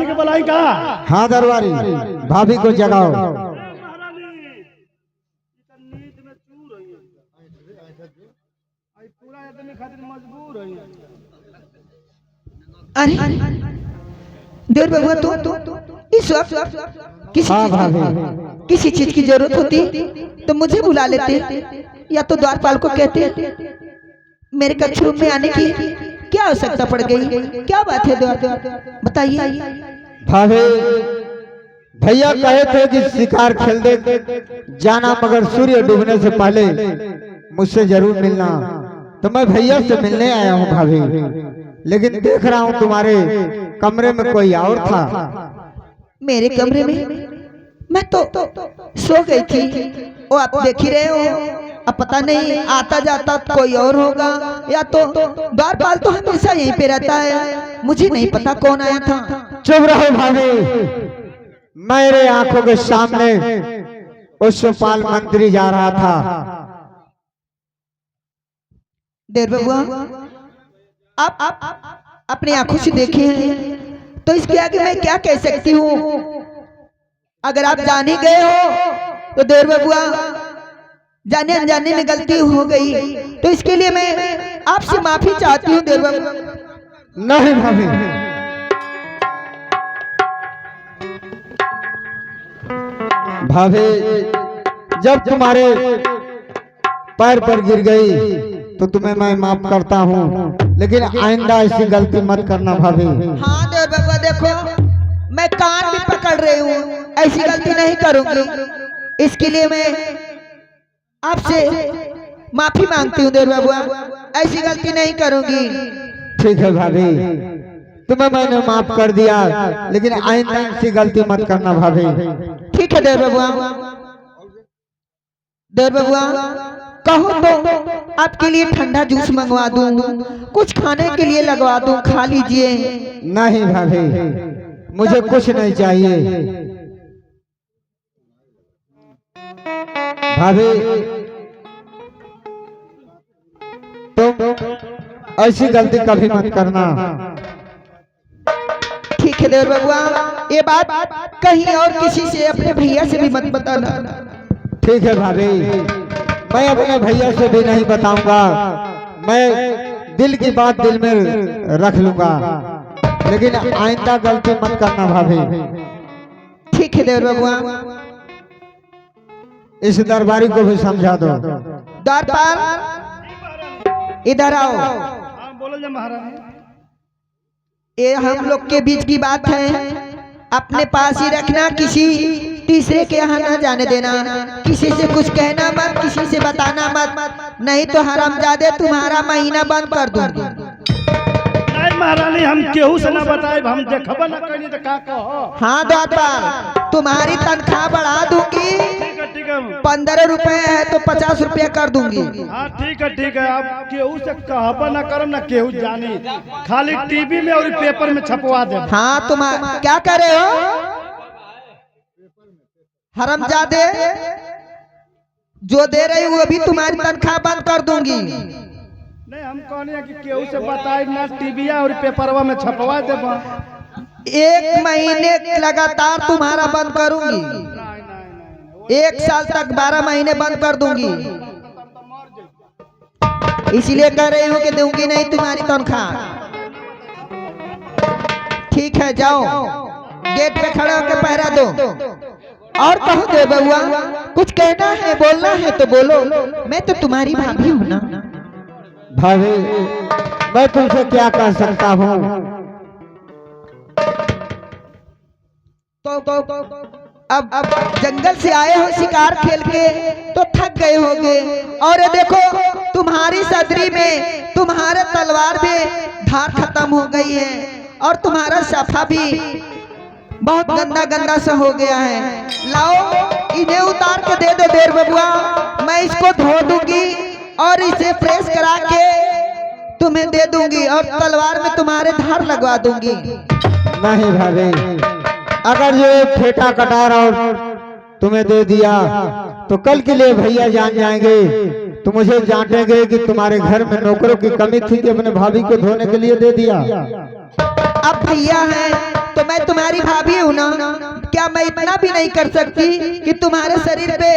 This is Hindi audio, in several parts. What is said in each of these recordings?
महारानी के बुलाई का। हाँ दरबारी, भाभी को जगाओ। अरे देवर बबुआ तो इस वक्त हाँ भाभी, किसी चीज की जरूरत होती तो मुझे बुला लेते, या तो द्वारपाल को कहते। मेरे कक्ष रूम में आने की क्या आवश्यकता पड़ गई? क्या बात है द्वार, बताइए। भाभी भैया कहे थे कि शिकार खेल दे जाना, मगर सूर्य डूबने से पहले मुझसे जरूर मिलना। तो मैं भैया से मिलने आया हूँ भाभी, लेकिन देख रहा हूँ तुम्हारे कमरे में कोई और था। मेरे कमरे में मैं तो सो गई थी, वो आप देख ही रहे हो। अब पता नहीं आता जाता कोई और होगा, या तो द्वारपाल तो हमेशा यहीं पे रहता है, मुझे नहीं पता कौन आया था। चुप रहो भाभी, मेरे आंखों के सामने उष्पाल मंत्री जा रहा था। देवर बबुआ आप अपनी आंखों से देखे हैं तो इसके आगे मैं क्या कह सकती हूँ। अगर आप जान ही गए हो तो देवर बबुआ जाने अनजाने में गलती हो गई, तो इसके लिए मैं आपसे माफी चाहती हूँ देवर बबुआ। नहीं भाभी, भाभी जब तुम्हारे पैर पर गिर गई तो तुम्हें मैं माफ करता हूँ, लेकिन आइंदा ऐसी गलती मत करना भाभी। हाँ देवर बबुआ देखो, मैं कान भी पकड़ रही हूँ, ऐसी गलती नहीं करूंगी। इसके लिए मैं आपसे माफी मांगती हूँ देवर बबुआ, ऐसी गलती नहीं करूंगी। ठीक है भाभी, तुम्हें मैंने माफ कर दिया, लेकिन आइंदा ऐसी गलती मत करना भाभी। ठीक है देवर बबुआ। देवर बबुआ कहो तो आपके लिए ठंडा जूस मंगवा दूं, कुछ खाने के लिए लगवा दूं, खा लीजिए। नहीं भाभी, मुझे कुछ नहीं चाहिए। भाभी तुम ऐसी गलती कभी मत करना। ठीक है देवर बबुआ, ये बात कहीं और किसी से, अपने भैया से भी मत बताना। ठीक है भाभी, मैं अपने भैया से भी नहीं बताऊंगा, मैं दिल की बात दिल में रख लूंगा, लेकिन आइंदा गलती मत करना भाभी। ठीक है देवर बबुआ। इस दरबारी को भी समझा दो। द्वारपाल इधर आओ। बोलो जब महारानी। ये हम लोग के बीच की बात है, अपने पास ही रखना, किसी तीसरे के यहाँ ना जाने देना, किसी से कुछ कहना मत, किसी से बताना मत, नहीं तो हरामजादे तुम्हारा महीना बंद कर दूंगी। नहीं महारानी, हम केहू से ना बताए, हम देखबा ना कहीं तो का कहो। हाँ द्वारपाल, तुम्हारी तनख्वाह बढ़ा दूंगी। ठीक है 15 रुपए है तो 50 रुपया कर दूंगी। हाँ ठीक है, आप केहू से कहबा ना करम ना केहू जानी, खाली टीवी में और पेपर में छपवा दे। हाँ तुम क्या कर रहे हो हरामजादे, जो दे रही हूँ अभी तुम्हारी तनख्वाह बंद कर दूंगी। नहीं हम कहने कि केहू से बताए ना, टीवी और पेपरवा में छपवा दे। 1 महीने लगातार तुम्हारा बंद करूंगी, 1 साल तक 12 महीने बंद कर दूंगी, इसलिए कह रही हूँ कि दूंगी नहीं तुम्हारी तनख्वाह। ठीक है जाओ, गेट पे खड़े होकर पहरा दो। और कहो दे बउआ, कुछ कहना है बोलना है तो बोलो, मैं तो तुम्हारी भाभी हूँ ना। भाभी मैं तुमसे क्या कह सकता हूँ। तो अब जंगल से आए हो शिकार खेल के तो थक गए होगे, और ये देखो तुम्हारी सदरी में, तुम्हारे तलवार में धार खत्म हो गई है, और तुम्हारा साफा भी बहुत गंदा गंदा सा हो गया है। लाओ इन्हें उतार के दे दो देवर बबुआ, मैं इसको धो दूंगी और इसे फ्रेश करा के तुम्हें दे दूंगी, और तलवार में तुम्हारे धार लगवा दूंगी। नहीं भाभी, अगर ये फेटा कटार और तुम्हें दे दिया तो कल के लिए भैया जान जाएंगे, तो मुझे डांटेंगे कि तुम्हारे घर में नौकरों की कमी थी कि अपने भाभी को धोने के लिए दे दिया। अब भैया है तो मैं तुम्हारी भाभी हूँ ना, क्या मैं इतना भी नहीं कर सकती कि तुम्हारे शरीर पे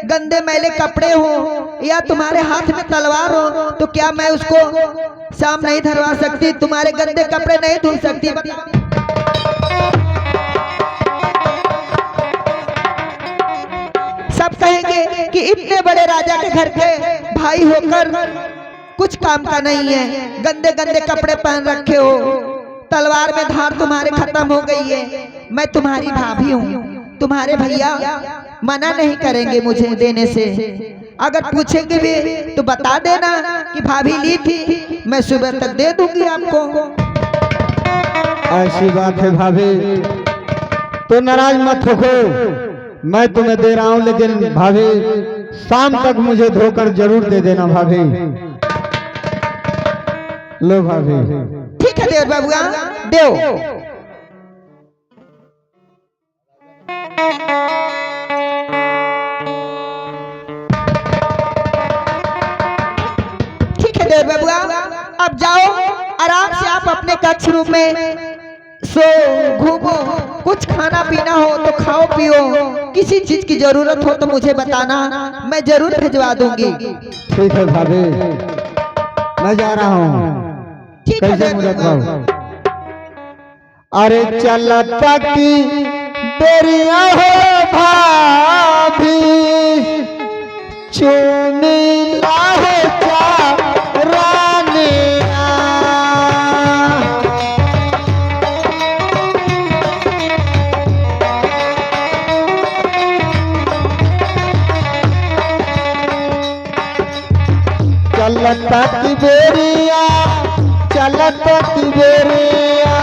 गंदे मैले कपड़े हो या तुम्हारे हाथ में तलवार हो तो क्या मैं उसको शाम नहीं धरवा सकती, तुम्हारे गंदे कपड़े नहीं धुल सकती? सब कहेंगे कि इतने बड़े राजा के घर के भाई होकर कुछ काम का नहीं है, गंदे गंदे कपड़े पहन रखे हो, तलवार में धार तुम्हारे खत्म हो गई है। मैं तुम्हारी भाभी हूँ, तुम्हारे भैया मना नहीं करेंगे मुझे देने से। अगर पूछेंगे भी तो बता देना कि भाभी ली थी, मैं सुबह तक दे दूंगी आपको। ऐसी बात है भाभी, तो नाराज मत हो, मैं तुम्हें दे रहा हूँ, लेकिन भाभी शाम तक मुझे धोकर जरूर दे देना भाभी। लो भाभी। ठीक है देवर बाबुआ, दो। ठीक है देवर बाबुआ, अब जाओ आराम से आप अपने कक्ष रूम में सो, घूमो, कुछ खाना पीना हो तो खाओ पियो, किसी चीज की जरूरत हो तो मुझे बताना, मैं जरूर भिजवा दूंगी। ठीक है भाभी, मैं जा रहा हूँ। कैसे मुझे बताओ? अरे चलता की बेरिया हो भाभी, चुमिला हो रानिया, चलता की बेरिया, चलता की बेरिया,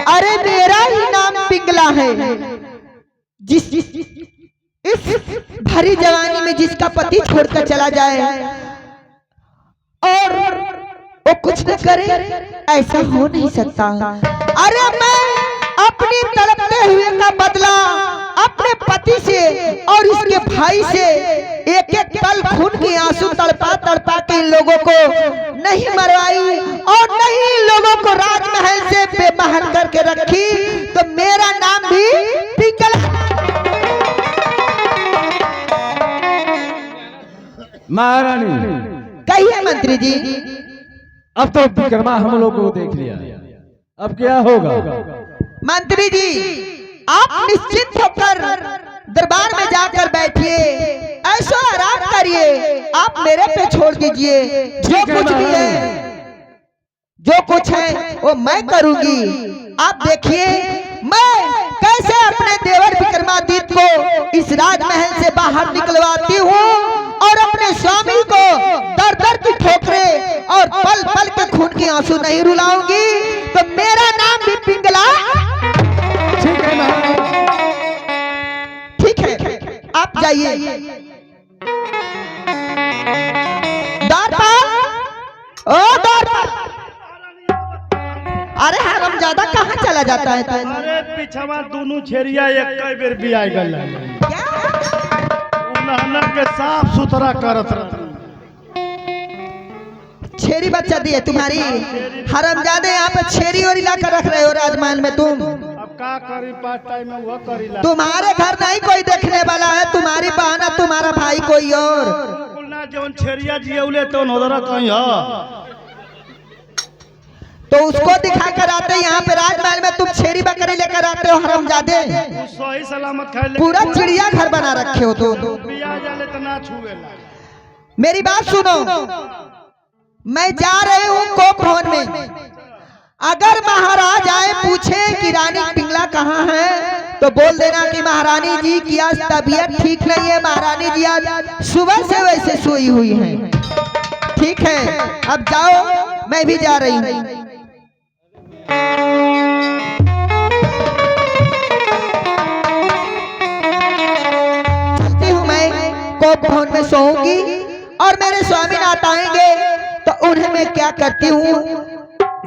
अरे मेरा ही नाम पिंगला है, जिस इस भरी जवानी में जिसका पति छोड़कर चला जाए और वो कुछ न करे, ऐसा हो नहीं सकता। अरे मैं अपनी तड़पते हुए का बदला अपने पति से और इसके भाई से एक एक पल खून के आंसू तड़पा तड़पा के इन लोगों को नहीं मरवाई और नहीं इन लोगों को राजमहल से बेमहल करके रखी, तो मेरा नाम भी पिंगला। महारानी, कहिए मंत्री जी। अब तो विक्रमा हम लोग को देख लिया, अब क्या होगा? मंत्री जी आप निश्चिंत होकर दरबार में जाकर बैठिए, ऐसा आराम करिए, आप मेरे पे छोड़ दीजिए, जो कुछ भी है, जो कुछ है वो मैं करूंगी। आप देखिए मैं कैसे अपने देवर विक्रमादित्य को इस राजमहल से बाहर निकलवाती हूँ और अपने स्वामी को दर दर की ठोकरें और पल पल के खून के आंसू नहीं रुलाऊंगी, तो मेरा नाम भी पिंगला। ठीक है महारानी, ठीक है, आप जाइए। द्वारपाल, ओ द्वारपाल, अरे हरामजादा कहाँ चला जाता है? अरे पिछवा दोनों छेरिया एक कई बेर भी आई गल, उन्हना के साफ सुथरा करत रह। छेरी बच्चा दिए तुम्हारी, हरामजादे यहाँ पे छेरी और ला कर रख रहे हो राजमहल में तुम। अब का करी, पार्ट टाइम में वो करी ला। तुम्हारे घर नहीं कोई देखने वाला है, तुम्हारी बहन, तुम्हारा भाई कोई और। ना जौन छेरिया जियौले तो नोदरा कहीं है, तो उसको दिखा कर आते यहाँ पे राजमहल में, तुम छेरी बकरी लेकर आते हो हरामजादे। वो सही सलामत खाए ले, पूरा चिड़िया घर बना रखे हो तुम। बिया जाले तो ना छुएला। मेरी बात सुनो, मैं जा रही हूँ कोप भवन में, अगर महाराज आए पूछे कि रानी पिंगला कहाँ है तो बोल देना कि महारानी जी की आज तबीयत ठीक नहीं है, महारानी जी आज सुबह से वैसे सोई हुई हैं। ठीक है, अब जाओ, मैं भी जा रही हूँ। कोप भवन में सोऊंगी और मेरे स्वामीनाथ आएंगे तो उन्हें मैं क्या करती हूँ,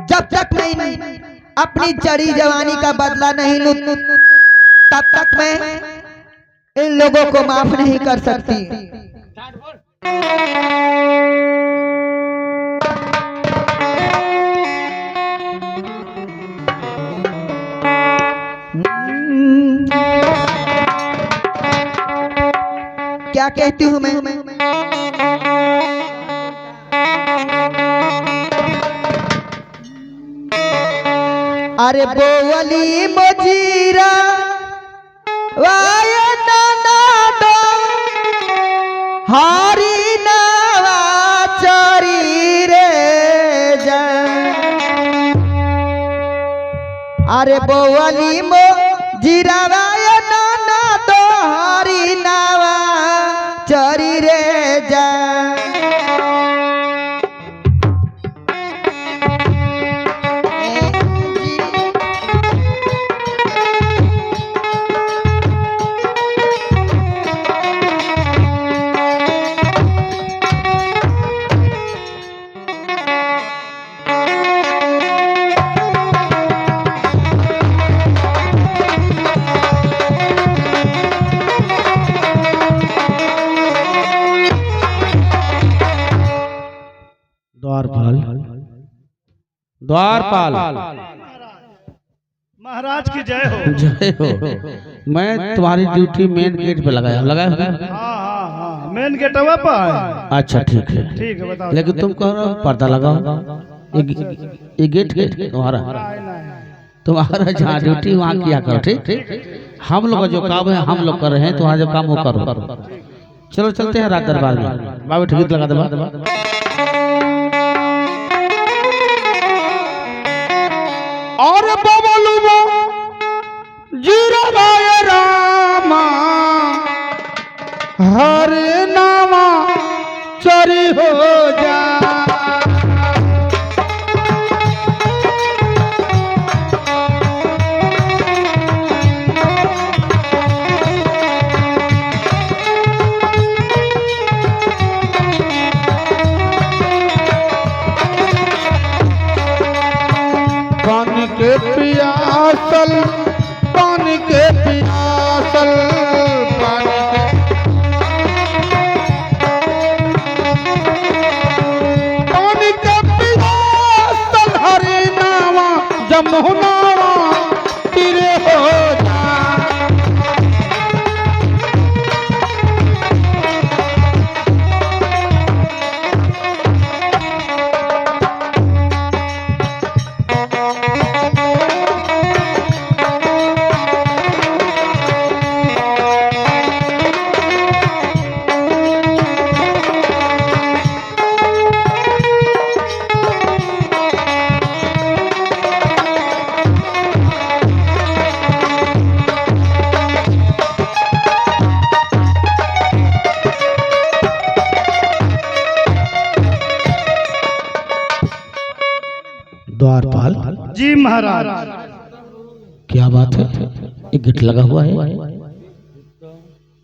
जब तक मैं अपनी जड़ी जवानी का बदला नहीं लूं तब तक मैं इन लोगों को माफ नहीं कर सकती। क्या कहती हूँ मैं? अरे बोवली मोजीरा वाय नाना दो हारी नावा चरी रे अरे बोवली मोजीरा वाय नाना दो हारी नावा चरी रे जा। द्वारपाल महाराज की जय हो। जय हो। मैं तुम्हारी ड्यूटी मेन गेट पे लगाया हाँ हाँ हाँ, मेन गेटवा पर है। अच्छा ठीक है, ठीक है, बताओ। लेकिन तुम कह रहे हो पर्दा लगाओ, ये गेट तुम्हारा तुम्हारा जहाँ ड्यूटी वहाँ किया करो। ठीक, हम लोग का जो काम है हम लोग कर रहे हैं, तुम्हारा जो काम वो करो। चलो चलते हैं रात दरबार में। बाबू ठीक लगा दबा। और बबलू जीरा राय रामा हरे नामा चरी हो जा। पानी के पियासल, पानी के पियासल, पानी के पियासल हरे नावा जमुनावा तीरे हो जा। द्वारपाल जी महाराज। क्या बात है, एक गेट लगा हुआ है।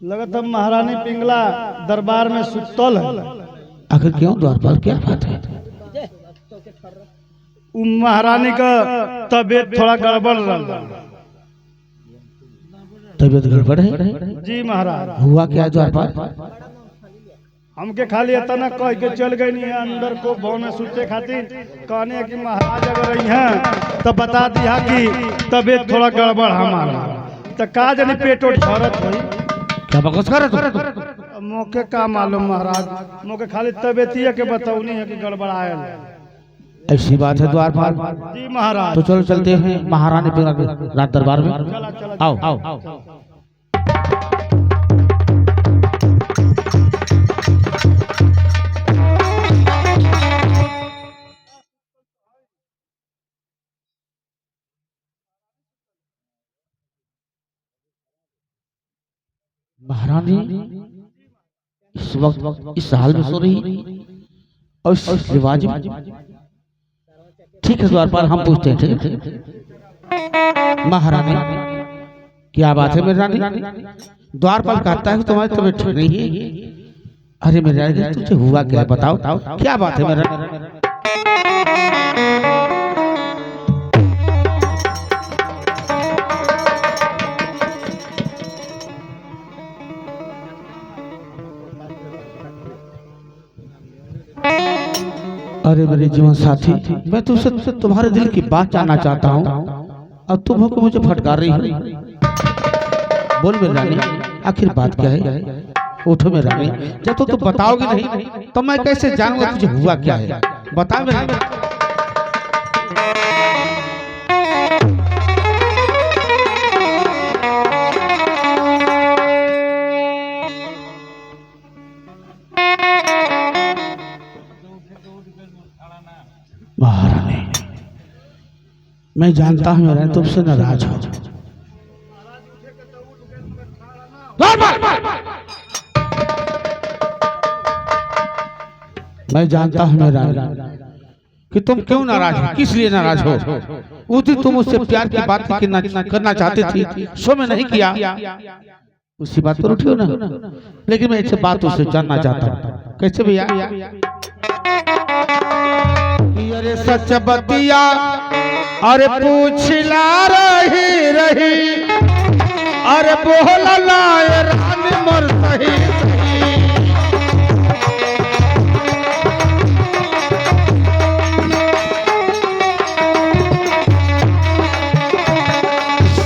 लगता है महारानी पिंगला दरबार में सुतल है। आखिर क्यों द्वारपाल, क्या बात है? महारानी का तबीयत थोड़ा गड़बड़ रहा। तबीयत गड़बड़ है जी महाराज। हुआ क्या द्वारपाल? हमके खाली इतना कह के चल गई नहीं है अंदर को भवन में सूते खातिर। कहने कि महाराज अगर रही हैं तो बता दिया कि तबीयत थोड़ा गड़बड़ हमारा, तो का जानी पेट उठ झरत हुई। क्या बकवास कर रहे हो? मोके का मालूम महाराज, मोके खाली तबीयत ही के बताऊनी है कि गड़बड़ आयल। ऐसी बात है द्वारपाल। जी महाराज। तो चलो चलते हैं महारानी पिंगला के रात दरबार में। आओ आओ। महारानी इस वक्त इस हाल में सो रही और इस रिवाज में। ठीक है, द्वारपाल हम पूछते हैं। ठीक है महारानी, क्या बात है मेरी रानी? द्वारपाल कहता है कि तुम्हारी तबीयत ठीक नहीं है। अरे मेरे रानी, तुझे हुआ क्या है? बताओ क्या बात है मेरा? अरे मेरे जीवन साथी, मैं तुमसे तुम्हारे दिल की बात जानना चाहता हूँ और तुम को मुझे फटकार रही हो। बोल मेरी रानी, आखिर बात क्या है? उठो मेरी रानी, जब तो तुम बताओगे नहीं तो मैं कैसे जानूंगा तुझे हुआ क्या है? बता मेरी रानी। महारानी, मैं जानता हूं मेरा तुमसे नाराज हो। मैं जानता हूं मेरा कि तुम क्यों नाराज हो, किस लिए नाराज हो। उस दिन तुम मुझसे प्यार की बात करना चाहती थी, सो मैं नहीं किया। उसी बात पर उठियो ना। लेकिन मैं एक बात उससे जानना चाहता हूँ। कैसे भैया? अरे सच बतिया अरे पूछला रही अरे बोला रानी मोर सही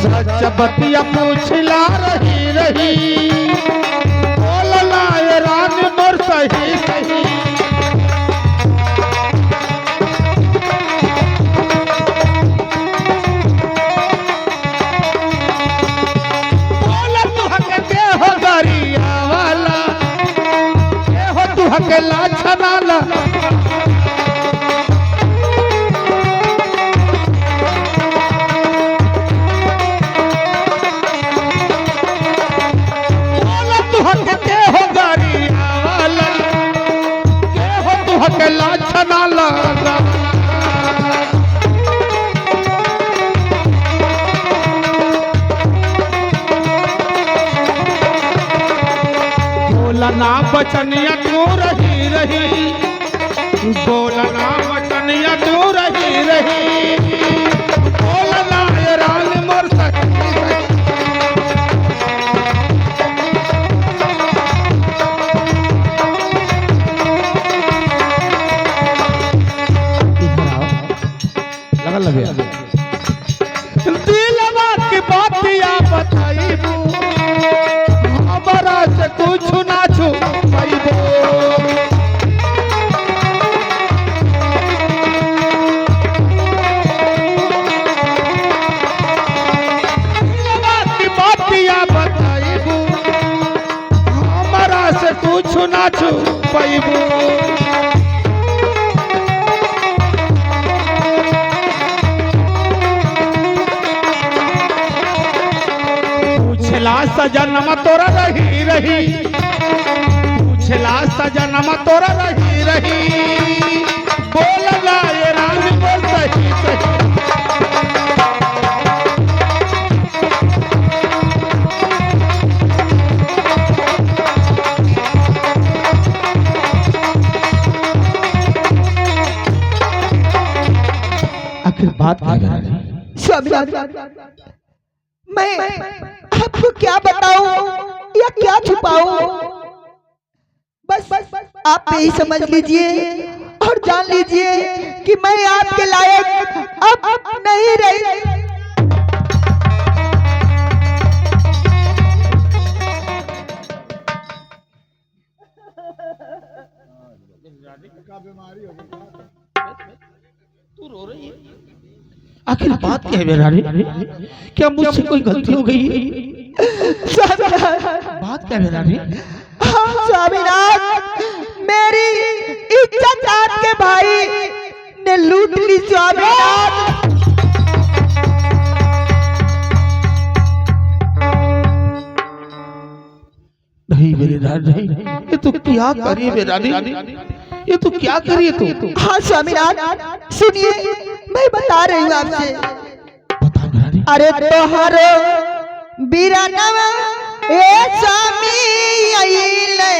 सच बतिया पूछला रही बोला रानी मोर सही सही। अकेला छनाला बोला तू हके हो गारिया वाला के हो तू अकेला छनाला बोलना बचनिया तू रही बोलना बचनिया तू रही बोलना रानी मोर सखी। लगल लगे दिलवा की बातिया बताइबू हमारा से कुछ ना छू पाइबो। कुछ ना छू पाइबू पूछला सजनमा तोरा रही पूछला सजनमा तोरा रही बोलला ये रानी बोल सही सही। बात मैं आपको क्या बताऊं या क्या छुपाऊं, बस आप यही समझ लीजिए और जान लीजिए कि मैं आपके लायक अब नहीं रही। तू रो रही है? आखिर बात क्या है मेरा रानी? क्या मुझसे कोई गलती हो गई? बात क्या है मेरा रानी? स्वामीनाथ, मेरी इज्जत आपके भाई ने लूट ली स्वामीनाथ। नहीं, ये तो क्या करिए बे रानी, ये तो क्या करिए तू? हाँ स्वामीनाथ सुनिए, मैं बता रही हूँ आपसे। बता बे रानी। अरे तोहरो बीरानवा ए स्वामी आइले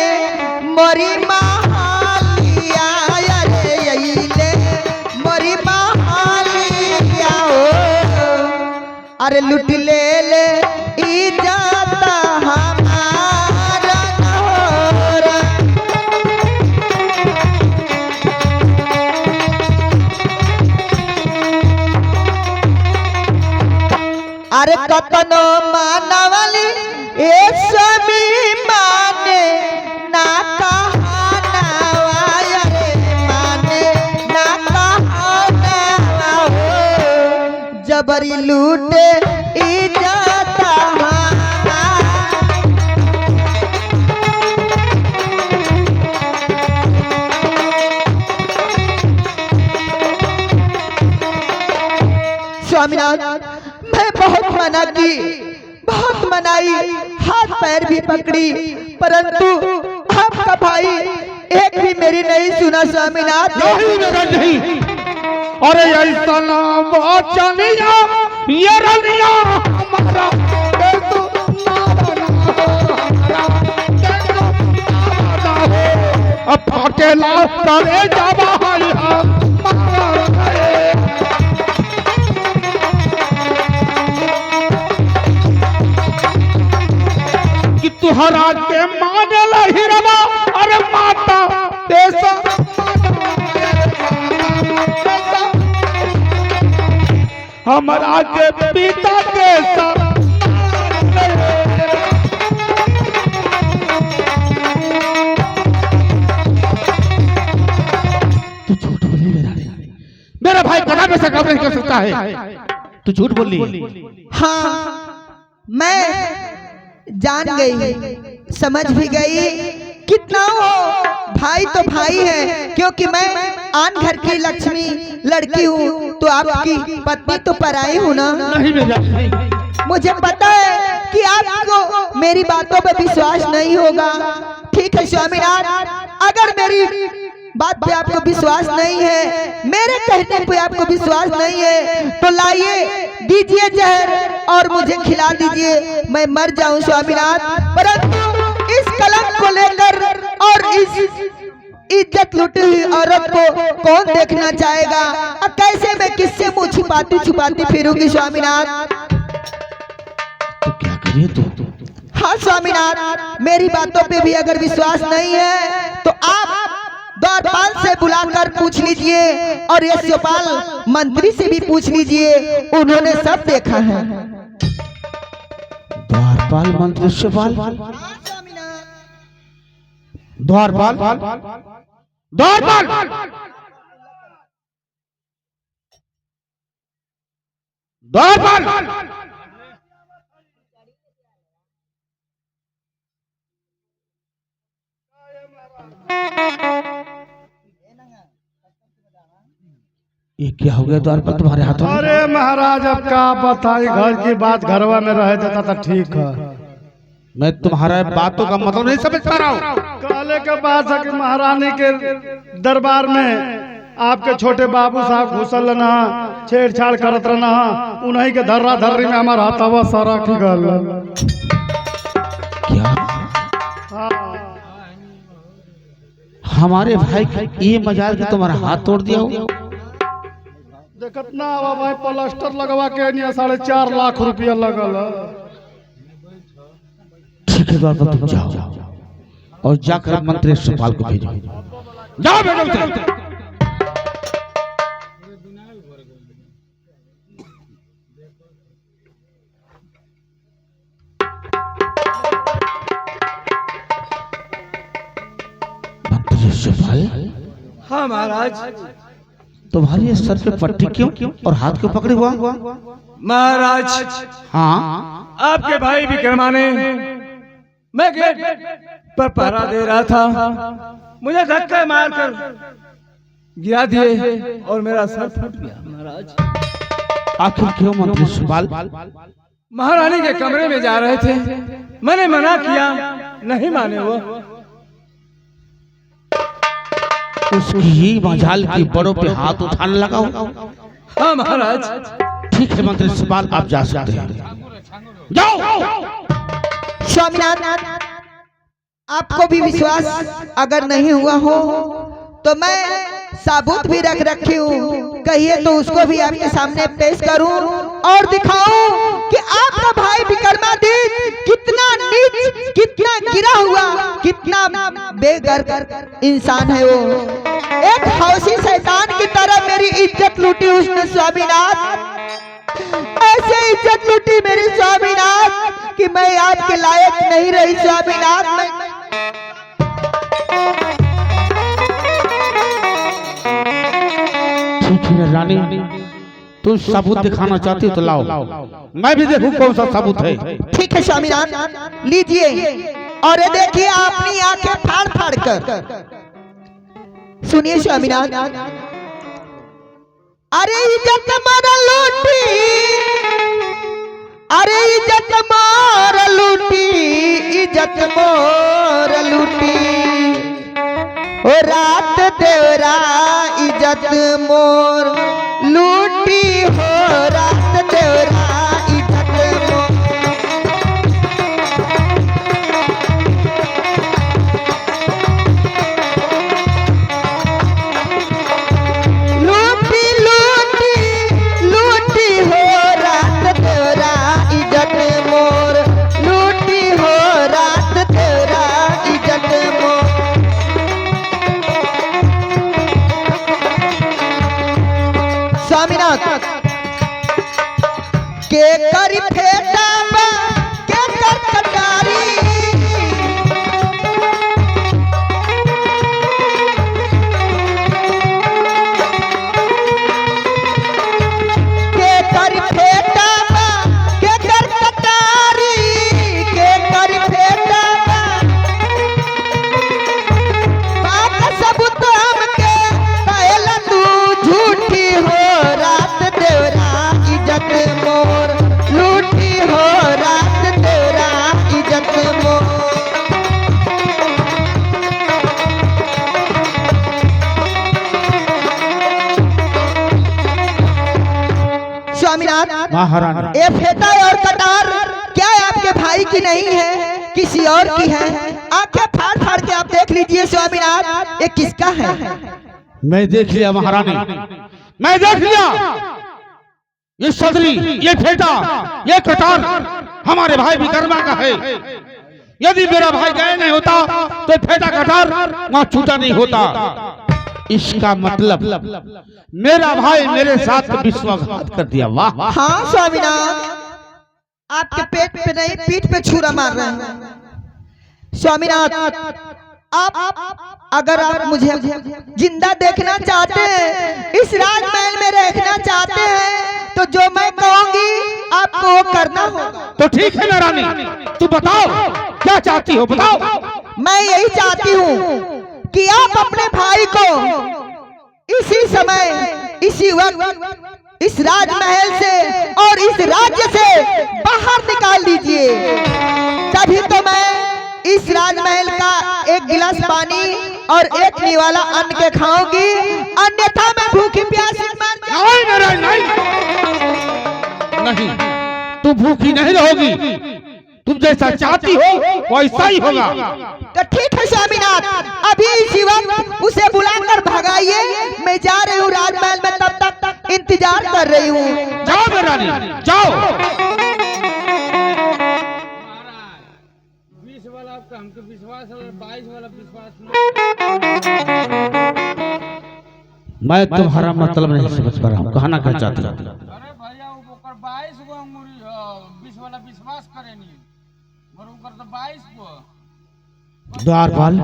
मोरी महालिया, अरे आइले मोरी महालिया हो, अरे लुट ले ले इज्जत हमारा नहोरा। अरे कतनो मानवाली ए स्वामी माने ना कहानावा, अरे माने ना कहानावा हो, जबरी लूटे इज्जत हमारा। स्वामीनाथ मैं बहुत मना की, बहुत मनाई, हाथ पैर भी पकड़ी, परंतु आपका भाई एक भी मेरी नहीं सुना स्वामीनाथ। नहीं मेरा नहीं, अरे ऐसा ना बचानिया ये रनिया हमारा, ये तो ना बना हमारा, ये तो ना बना हो, अब फटेला करे जावा हाय हमारा रे। कि तुहरा के माने हिरवा, अरे माता देसा हमारा के पिता देसा। तू झूठ बोली मेरा भाई कदा में से कब नहीं कर सकता है, तू झूठ बोली। हाँ मैं जान गई, समझ भी गई, कितना हो भाई तो भाई है, क्योंकि मैं आन घर की लक्ष्मी लड़की हूँ, तो आपकी पत्नी तो पराई हूँ ना। नहीं बेटा नहीं। मुझे पता है कि आपको मेरी बातों पे विश्वास नहीं होगा। ठीक है स्वामीनाथ, अगर मेरी बात पे आपको विश्वास नहीं है, मेरे कहने पे आपको विश्वास नहीं है, तो लाइए दीजिए जहर और मुझे खिला दीजिए, मैं मर जाऊं स्वामीनाथ। परंतु इस कलंक को लेकर और इस इज्जत लुटी हुई औरत को कौन देखना चाहेगा, और कैसे मैं किससे मुंह छुपाती छुपाती फिरूंगी स्वामीनाथ। तो क्या करिए तू? हाँ स्वामीनाथ, मेरी बातों पे भी अगर विश्वास नहीं है तो आप द्वारपाल से बुलाकर पूछ लीजिए, और यशपाल मंत्री से भी पूछ लीजिए, उन्होंने सब देखा है। द्वारपाल मंत्री यशपाल, द्वारपाल द्वारपाल द्वारपाल ये क्या हो गया द्वारपाल तुम्हारे हाथों में? अरे महाराज अब क्या बताई, घर की बात घरवा में रह जाता था ठीक है। मैं तुम्हारा बातों का मतलब नहीं समझ पा रहा हूँ। काले के बाद कि महारानी के दरबार में आपके छोटे बाबू साहब घुसल रहना, छेड़छाड़ करत रहना, उन्हीं के धर्रा धर्री में हमारा हाथवा सारा की गल। क्या हमारे भाई की ये मजाल कि तुम्हारा हाथ तोड़ दिया हो? देखत ना भाई, प्लास्टर लगवा के 4.5 लाख रुपया लगल। ठीक है द्वारपाल तुम जाओ और जाकर मंत्री यशपाल को भेजो। जाओ बेटा। मंत्री यशपाल, हाँ महाराज। तुम्हारी सर पे पट्टी क्यों और हाथ क्यों पकड़े हुआ? महाराज हाँ आपके भाई विक्रमाने, मैं गेट पर पहरा दे रहा था, मुझे धक्का मारकर गिरा दिए और मेरा सर फट गया महाराज। आखिर क्यों मंत्री यशपाल? महारानी के कमरे में जा रहे थे, मैंने मना किया नहीं माने वो। उसकी मजाल की बड़ों पे हाथ उठाने लगा हो। हाँ महाराज। ठीक है मंत्री सवाल आप जा सकते हैं, जाओ। स्वामीनाथ, आपको भी विश्वास अगर नहीं हुआ हो तो मैं साबुत भी रख रखी हूँ, कहिए तो उसको भी आपके सामने पेश करूं और दिखाऊं कि आपका भाई विक्रमादित्य कितना नीच, कितना गिरा हुआ, कितना बेघर इंसान है। वो एक हौसी शैतान की तरह मेरी इज्जत लूटी उसने स्वामीनाथ, ऐसे इज्जत लूटी मेरी स्वामीनाथ कि मैं आपके लायक नहीं रही स्वामीनाथ। ठीक है रानी, तुम सबूत दिखाना चाहती हो तो लाओ, मैं भी देखूं कौन सा सबूत है। ठीक है स्वामीनाथ, लीजिए और ये देखिए अपनी आंखें फाड़ फाड़ कर सुनिए स्वामीनाथ। अरे इज्जत मार लूटी, अरे इज्जत मार लूटी, इज्जत मोर लूटी, ओ रात देवरा इज्जत मोर लूटी, हो रात देवरा इज्जत मोर। लूटी लूटी लूटी, हो रात देवरा इज्जत मोर लूटी, हो रात देवरा इज्जत मोर। स्वामीनाथ, के करी फेटा बा, के कर कटारी, के करी फेटा बा, के कर कटारी, के करी फेटा बा, बात सबूत हमके कहला तू झूठी, हो रात देवरा इज्जत मोर लूटी, हो रात देवरा इज्जत मोर। स्वामीनाथ, महारानी, ये फेटा और कटार क्या आपके भाई की नहीं है, किसी और की है? आंखें फाड़ फाड़ के आप देख लीजिए स्वामीनाथ, ये किसका है? मैं देख लिया महारानी, मैं देख लिया। ये सदरी, ये फेटा, ये कटार हमारे भाई विक्रमा का है। यदि मेरा भाई गए नहीं होता तो फेटा कटार वहां छूटा नहीं होता। इसका मतलब मेरा भाई मेरे साथ विश्वासघात कर दिया। वाह, हाँ स्वामीनाथ, आपके पेट पे नहीं पीठ पे छुरा मार रहे हैं। स्वामीनाथ, आप अगर आप मुझे जिंदा देखना चाहते हैं, इस राजमहल में रहना चाहते हैं, तो जो मैं कहूंगी आपको वो करना होगा। तो ठीक है ना रानी, तू बताओ क्या चाहती हो, बताओ। मैं यही चाहती हूँ कि आप अपने भाई को इसी समय, इसी वक्त इस राजमहल से और इस राज्य से बाहर निकाल दीजिए, तभी तो मैं इस राजमहल का एक गिलास पानी और एक निवाला अन्न के खाऊंगी, अन्यथा मैं भूखी प्यासी मर जाऊंगी। नहीं, तू भूखी नहीं रहोगी, तुम जैसा चाहती हो वैसा ही होगा। तो ठीक है स्वामीनाथ, अभी इसी वक्त उसे बुलाकर भगाइए, मैं जा रही हूँ राजमहल में, तब तक इंतजार कर रही हूँ। जाओ मेरी रानी, जाओ। 20 वाला आपका हमको विश्वास है, 22 वाला विश्वास मैं तुम्हारा मतलब नहीं समझ पा रहा हूँ, कहना क्या चाहती हो? अरे भैया वो 22 गो अंगूरी 20 वाला विश्वास करे नहीं, और ऊपर तो 22 को। द्वारपाल,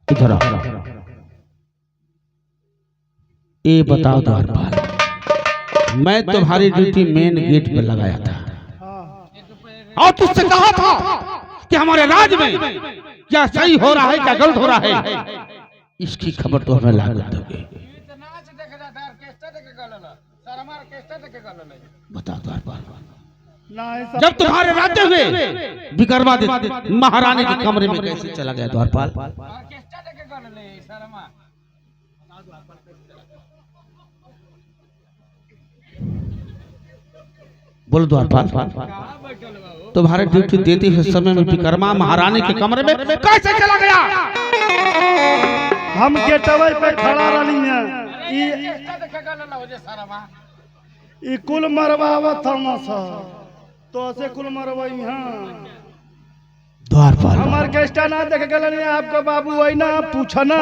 इधर आओ। ये बताओ द्वारपाल, मैं तुम्हारी ड्यूटी मेन गेट पे लगाया था और तुझसे कहा था कि हमारे राज्य में क्या सही हो रहा है क्या गलत हो रहा है, इसकी खबर तो हमें लागत दोगे। बता द्वारपाल, नहीं जब तुम्हारे राज्य में विक्रमादित्य महारानी के कमरे में कैसे चला गया द्वारपाल? बोलो द्वारपाल, तुम्हारे ड्यूटी देते हुए समय में विक्रमा महारानी के कमरे में कैसे चला गया? हम गेटवे पे खड़ा रही हैं, ई कुल मरवावत हम तो से कुल मरवाई हैं। द्वारपाल हमार गेस्टा ना देख गलन आपका बाबू वही ना पूछना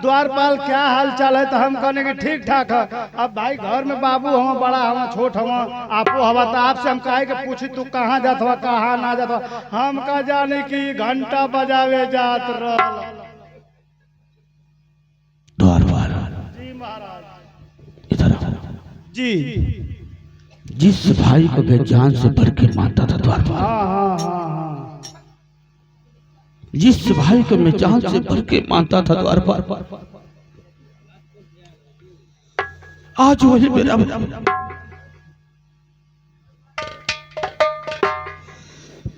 द्वारपाल क्या हाल चाल है, तो हम कहने के ठीक ठाक है। अब भाई घर में बाबू हम बड़ा हम छोट हम आपो हवा, तो आपसे हम कहे के पूछी तू कहाँ जात हुआ कहाँ ना जात हुआ, हम का जाने की घंटा बजावे जात रहल। द्वारपाल जी महाराज इधर आओ। जी। जिस भाई को मैं जान से भर के मानता था द्वारपाल, हाँ हाँ हाँ हाँ, जिस भाई को मैं जान से भर के मानता था द्वारपाल, आज वही मेरा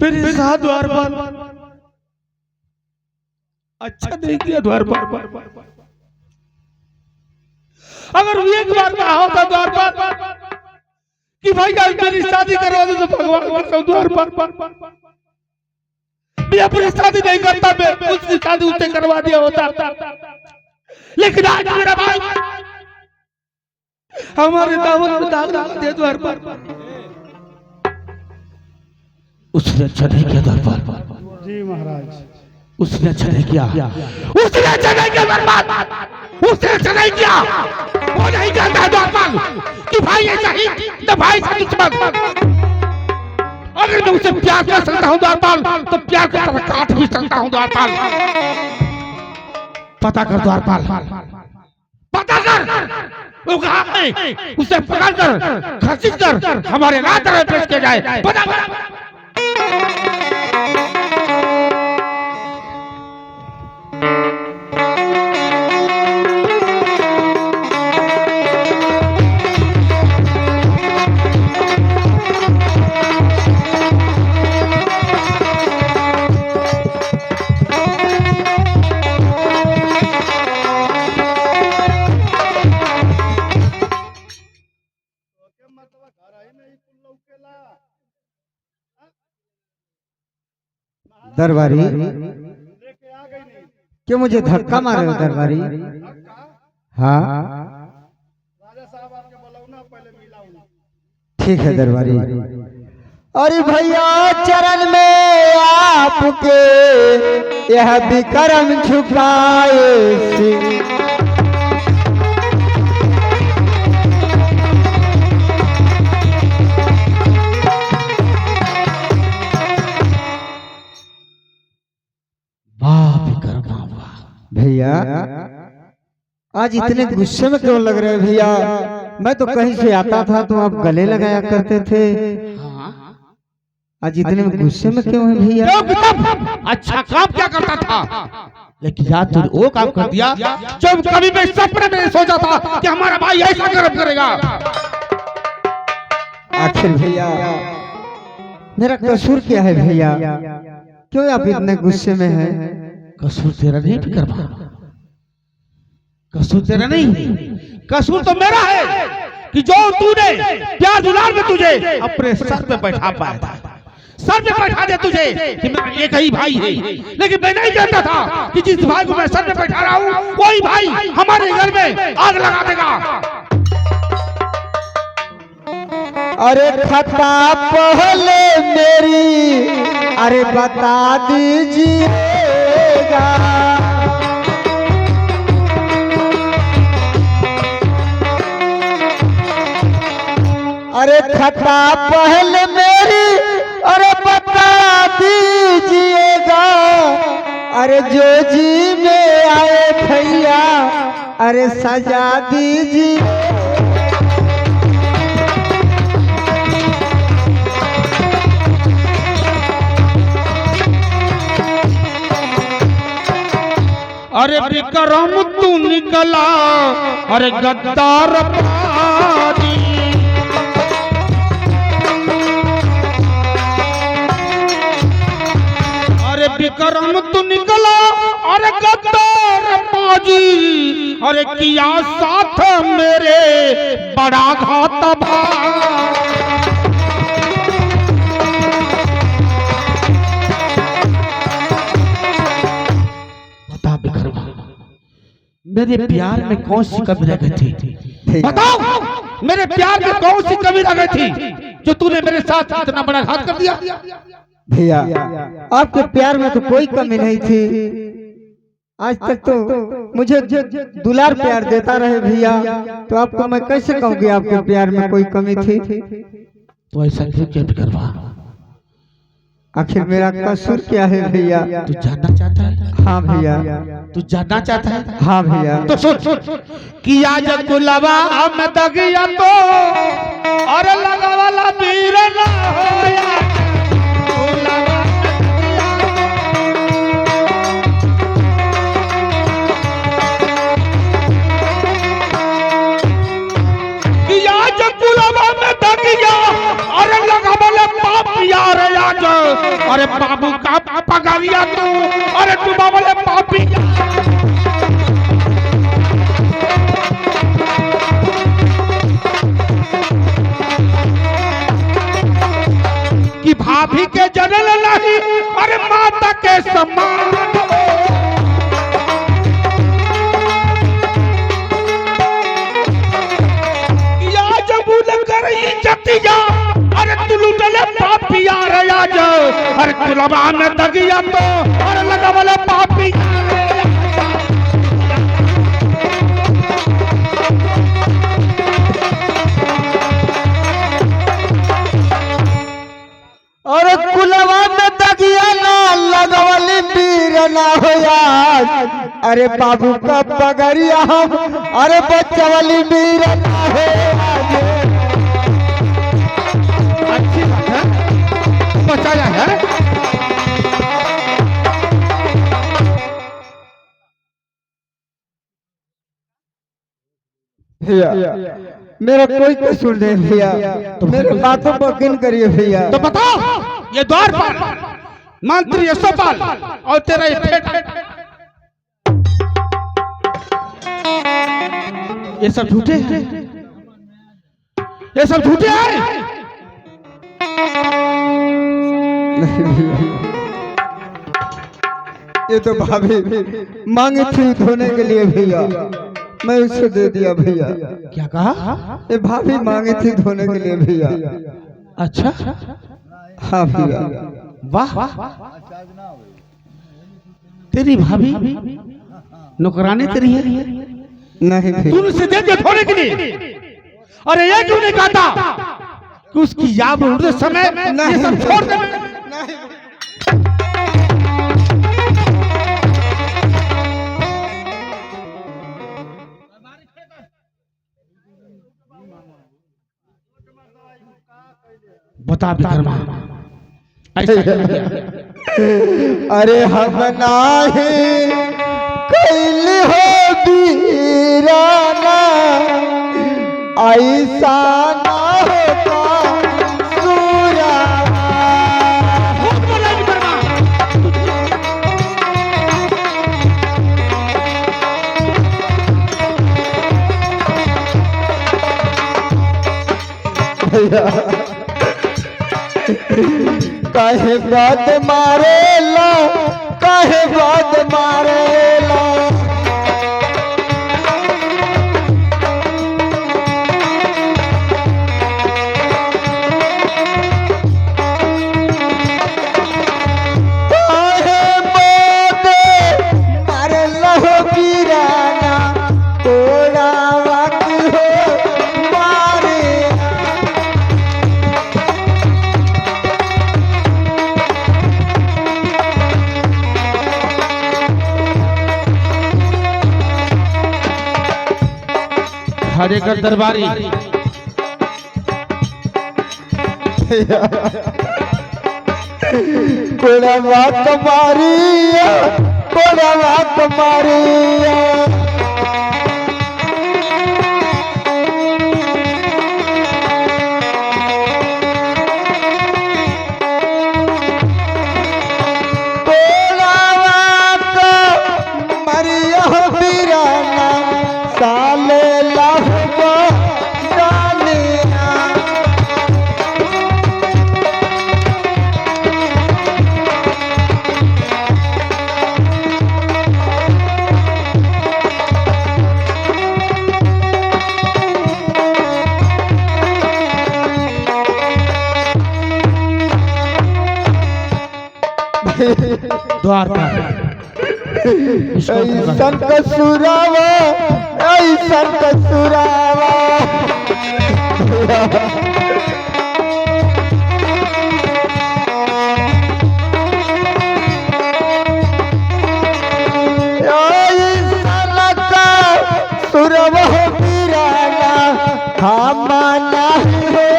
मेरे साथ द्वारपाल अच्छा नहीं किया द्वारपाल। अगर एक बार कहा होता द्वारपाल कि भाई आज मेरी शादी करवा दो, तो भगवान को द्वारपाल मैं अपनी शादी नहीं करता, मैं उसकी शादी उससे करवा दिया होता। लेकिन आज मेरा भाई हमारे दावत में दाग लगा दिया द्वारपाल। उसने अच्छा नहीं किया द्वारपाल। जी महाराज उसने अच्छा नहीं किया, उसने अच्छा नहीं किया द्वारपाल, उसने अच्छा नहीं किया। वो नहीं जानता है द्वारपाल कि भाई ऐसा ही तो भाई से दुश्मन। अगर मैं उसे प्यार कर सकता हूँ द्वारपाल, तो प्यार का तरह काट भी सकता हूँ द्वारपाल। पता कर द्वारपाल, पता कर वो कहाँ है, उसे पकड़ कर घसीट कर हमारे रात में पेश किया जाए। पता कर। दरबारी क्यों मुझे धक्का मारे हो दरबारी? हाँ राजा साहब आपके बोलाऊ ना पहले मिलाऊ। ठीक है दरबारी। अरे भैया चरण में आपके यह विक्रम छुपाए सिंह, भैया आज इतने गुस्से में क्यों लग रहे हैं भैया? मैं तो कहीं से आता था तो आप गले लगाया करते थे, आज इतने गुस्से में क्यों है भैया? अच्छा काम क्या करता था, लेकिन याद तूने वो काम कर दिया जब कभी मैं सपने में सोचा था कि हमारा भाई ऐसा कर्म करेगा। आखिर भैया मेरा कसूर क्या है भैया, क्यों आप इतने गुस्से में हैं? कसूर तेरा नहीं विक्रमा, कसूर तेरा नहीं, कसूर तो मेरा है कि जो तूने प्यार दुलार में तुझे अपने सर पे बैठा पाया था, सर पे बैठा दे तुझे कि मेरा एक ही भाई है। लेकिन मैं नहीं जानता था कि जिस भाई को मैं सर पे बैठा रहा हूँ वही भाई हमारे घर में आग लगा देगा। अरे खता पहले मेरी अरे बता दीजिएगा, अरे खता पहले मेरी अरे बता दीजिएगा, अरे जो जी में आए भैया अरे सजा दीजिए। अरे विक्रम तू निकला अरे गद्दार अपराधी, करम तू निकला अरे गद्दार पाजी अरे किया साथ मेरे बड़ा घात भा बता बिखरवा मेरे प्यार में कौन सी कमी रह गई थी? बताओ मेरे प्यार में कौन सी कमी रह गई थी जो तूने मेरे साथ इतना बड़ा घात कर दिया? भैया आपके प्यार में तो कोई कमी नहीं थी। आज तक तो मुझे दुलार प्यार देता रहे भैया, तो आपको मैं कैसे कहूँगी आपके प्यार में कोई कमी थी? तो ऐसा क्यों क्या बिखरवा? आखिर मेरा कसूर क्या है भैया? तू जानना चाहता है? हाँ भैया। तू जानना चाहता है? हाँ भैया। तो सुन किया जब गुलाबा में दगिया तो अरे लगा वाला पीर ना होया गुलाबा किया जब गुलाबा में दगिया अरे लगा वाला पाप यार आज अरे बाबू का पगारिया तू अरे तू बाबा पापी कि भाभी के जनल नहीं अरे माता के सम्मान या जब कर इज्जतिया अरे तू लुटले पापिया रे आज अरे कुलबा में दगिया तो अरे लगा वाले पापी और कुलवा में दगिया ना लगवली पीर ना होया अरे बाबू का पगड़िया हम अरे बच्चवली पीर ना होया। अच्छी बात है बचाया है। भैया मेरा कोई कसूर नहीं भैया, तो मेरे बातों पर यकीन करिए भैया। तो बताओ ये द्वारपाल मंत्री यशोपाल और तेरा ये बेटा ये सब झूठे हैं? ये सब झूठे हैं? ये तो भाभी मांगी थी धोने के लिए भैया, मैं उसे दे दिया भैया। क्या कहा? ये भाभी मांगी थी धोने के लिए भैया। अच्छा हाँ भैया। वाह तेरी भाभी नौकरानी तेरी है? नहीं भैया। तूने उसे दे दिया धोने के लिए? अरे ये क्यों नहीं कहता कि उसकी याद उड़ते समय ये सब छोड़ दे? बता बिकरमा ऐसा क्यों किया? अरे हम नाही कैल हो बीराना ऐसा ना होता सूरा। खूब बोला विक्रमा। काहे बात मारेला, काहे बात मारेला। काहे बात मारेला हो बीराना, तोड़ा वक्त हो मारे। हरेकर दरबारी कोड़ा बात मारिया, कोड़ा बात मारिया। कोड़ा द्वार पर ऐसन कसुरावा ऐसन कसुरावा ऐसन कसुरावा बिराना हमाना है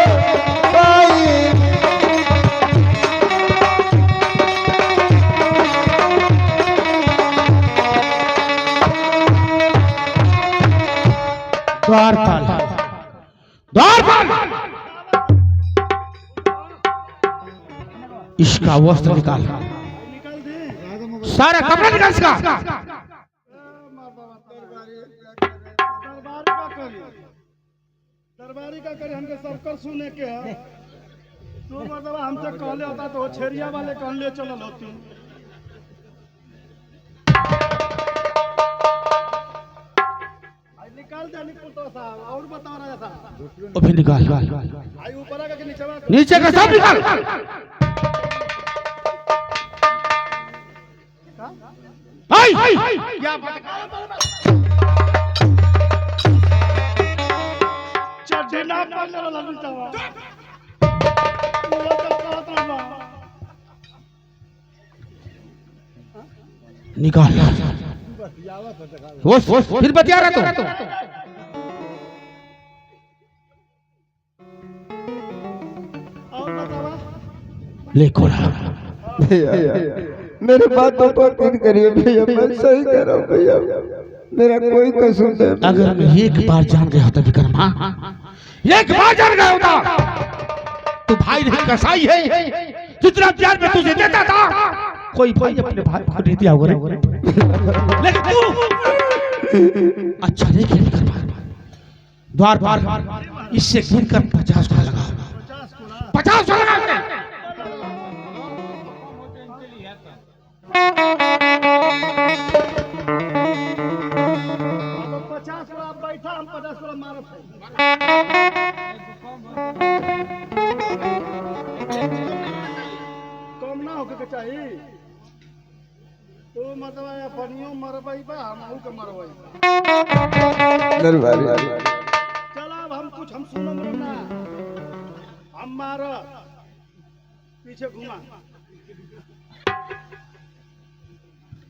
द्वारपाल इसका वस्त्र निकाल, सारा कपड़ा निकाल इसका। दरबारी का करे हमके सबकर सुने के है। तू मतलब हमसे कहले होता तो छेरिया वाले कहन ले चलल होती। निकाल दे निपुतो साहब, और बताओ राजा साहब। और फिर निकाल, आई ऊपर आके नीचे नीचे का सब निकाल। क्या चढ़े ना पड़ने वाला बिचावा। निकाल वो फिर बतिया रहा तो ले खोला। भैया मेरे बातों पर यकीन करिए भैया, मैं सही कह रहा हूँ भैया, मेरा कोई कसूर नहीं। अगर मैं एक बार जान गया होता विक्रमा, एक बार जान गया होता तू भाई नहीं कसाई है, जितना प्यार में तुझे देता था कोई भाई अपने भाई को नहीं दिया होगा। लेकिन तू अच्छा नहीं खेल कर द्वार पर इससे गिर कर 50 को लगा, 50 को लगा। आप बैठा, हम 50 को मारो। कम ना होके के चाहिए। तो मतलब पनियों मरवाई बा, हम के मरवाई। दरबारी चल अब हम सुनो ना, हम मारो पीछे घुमा।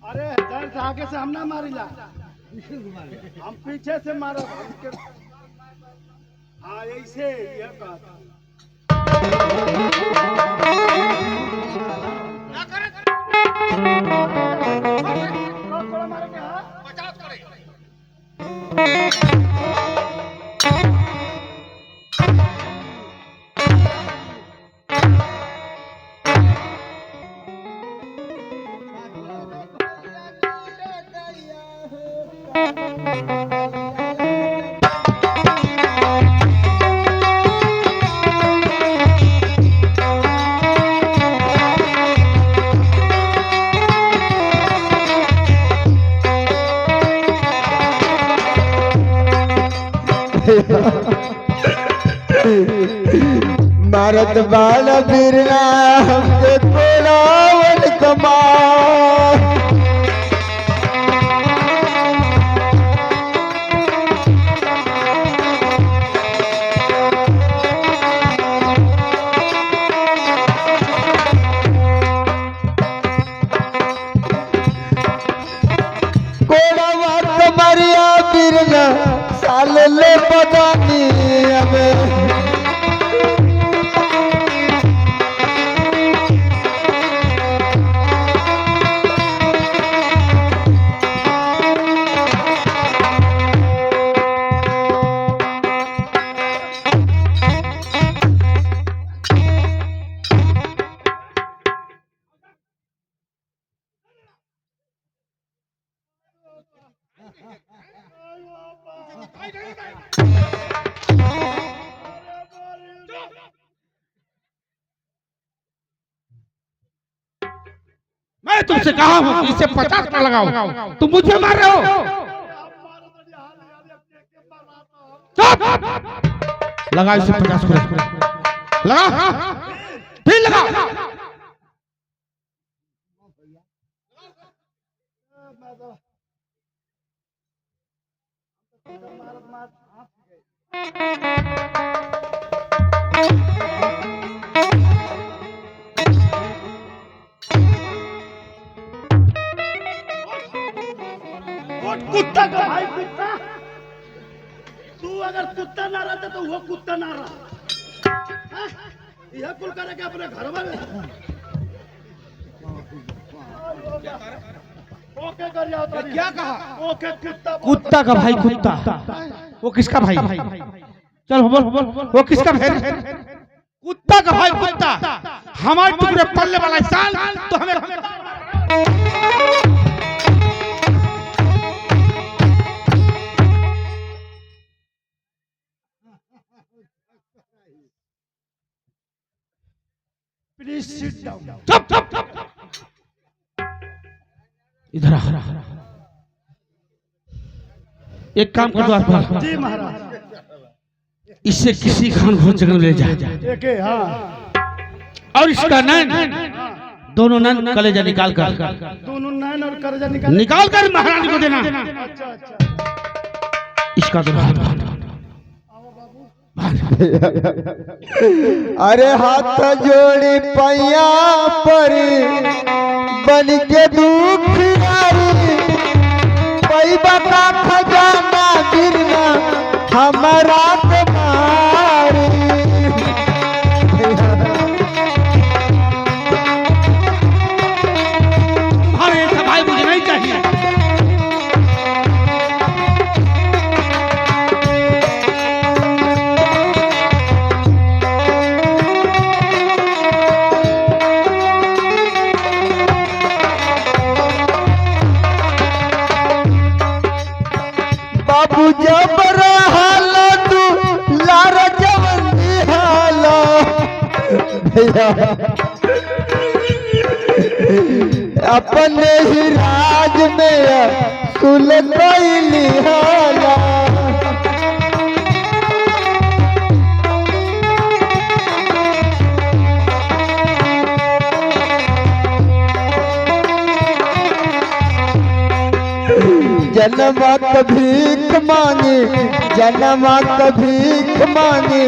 अरे डर से आगे से हम ना मारिला, हम पीछे से मारो। हाँ ऐसे यह बात। मारत बाल बिरना हमके कोलावन कमा। कोलावा कमरिया बिरना साल ले बदानी हमें। मैं तुमसे कहा हूं कि इसे 50 का लगाओ, तुम मुझ पे मार रहे हो। चुप! लगा इसे 50 को लगा, फिर लगा। कुत्ता का भाई कुत्ता, तू अगर कुत्ता ना रहता तो वो कुत्ता ना रहा। यह कुल करेगा अपने घर वाले। ओके कर जाओ तो क्या कहा? ओके कुत्ता, कुत्ता का भाई कुत्ता, वो किसका भाई? चल बोल बोल, वो किसका भाई? कुत्ता का भाई कुत्ता, हमारे टुकड़े पल्ले वाला साल तो हमें प्लीज सिट डाउन। चुप चुप चुप, इधर आ। एक काम कर दो आप, जी महाराज। इससे किसी खान भोज जगह ले जा, एक हाँ, और इसका नैन, दोनों नैन कलेजा निकाल कर, दोनों नैन और कर्जा निकाल कर महारानी को देना। अच्छा अच्छा, इसका तो हाथ बांध। अरे हाथ जोड़ी पैया पर बन के दुखियारी, पैबा का खजाना गिरना हमारा तुम्हारी। तुम्हारे ऐसा भाई मुझे नहीं चाहिए। बाबू जबर हालो तू लार जवंदी हालो भैया, अपने ही राज में सुल कोई हालो। जन्मा भीख मांगे, जन्मा भीख मांगे,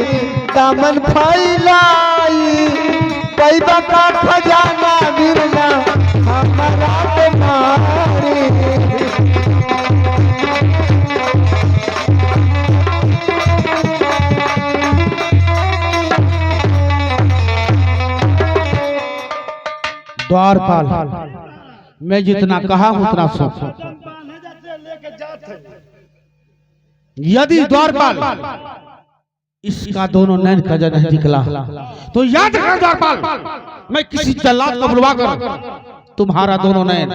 दामन फैलाई, पैबा का खजाना गिरना हमारा तुम्हारी। द्वारपाल, मैं जितना कहा उतना सुन। बांधे जाते लेके जाते। यदि द्वारपाल इसका दोनों नैन खजा नहीं निकला तो याद रखना द्वारपाल, मैं किसी जल्लाद को बुलवा कर तुम्हारा दोनों नैन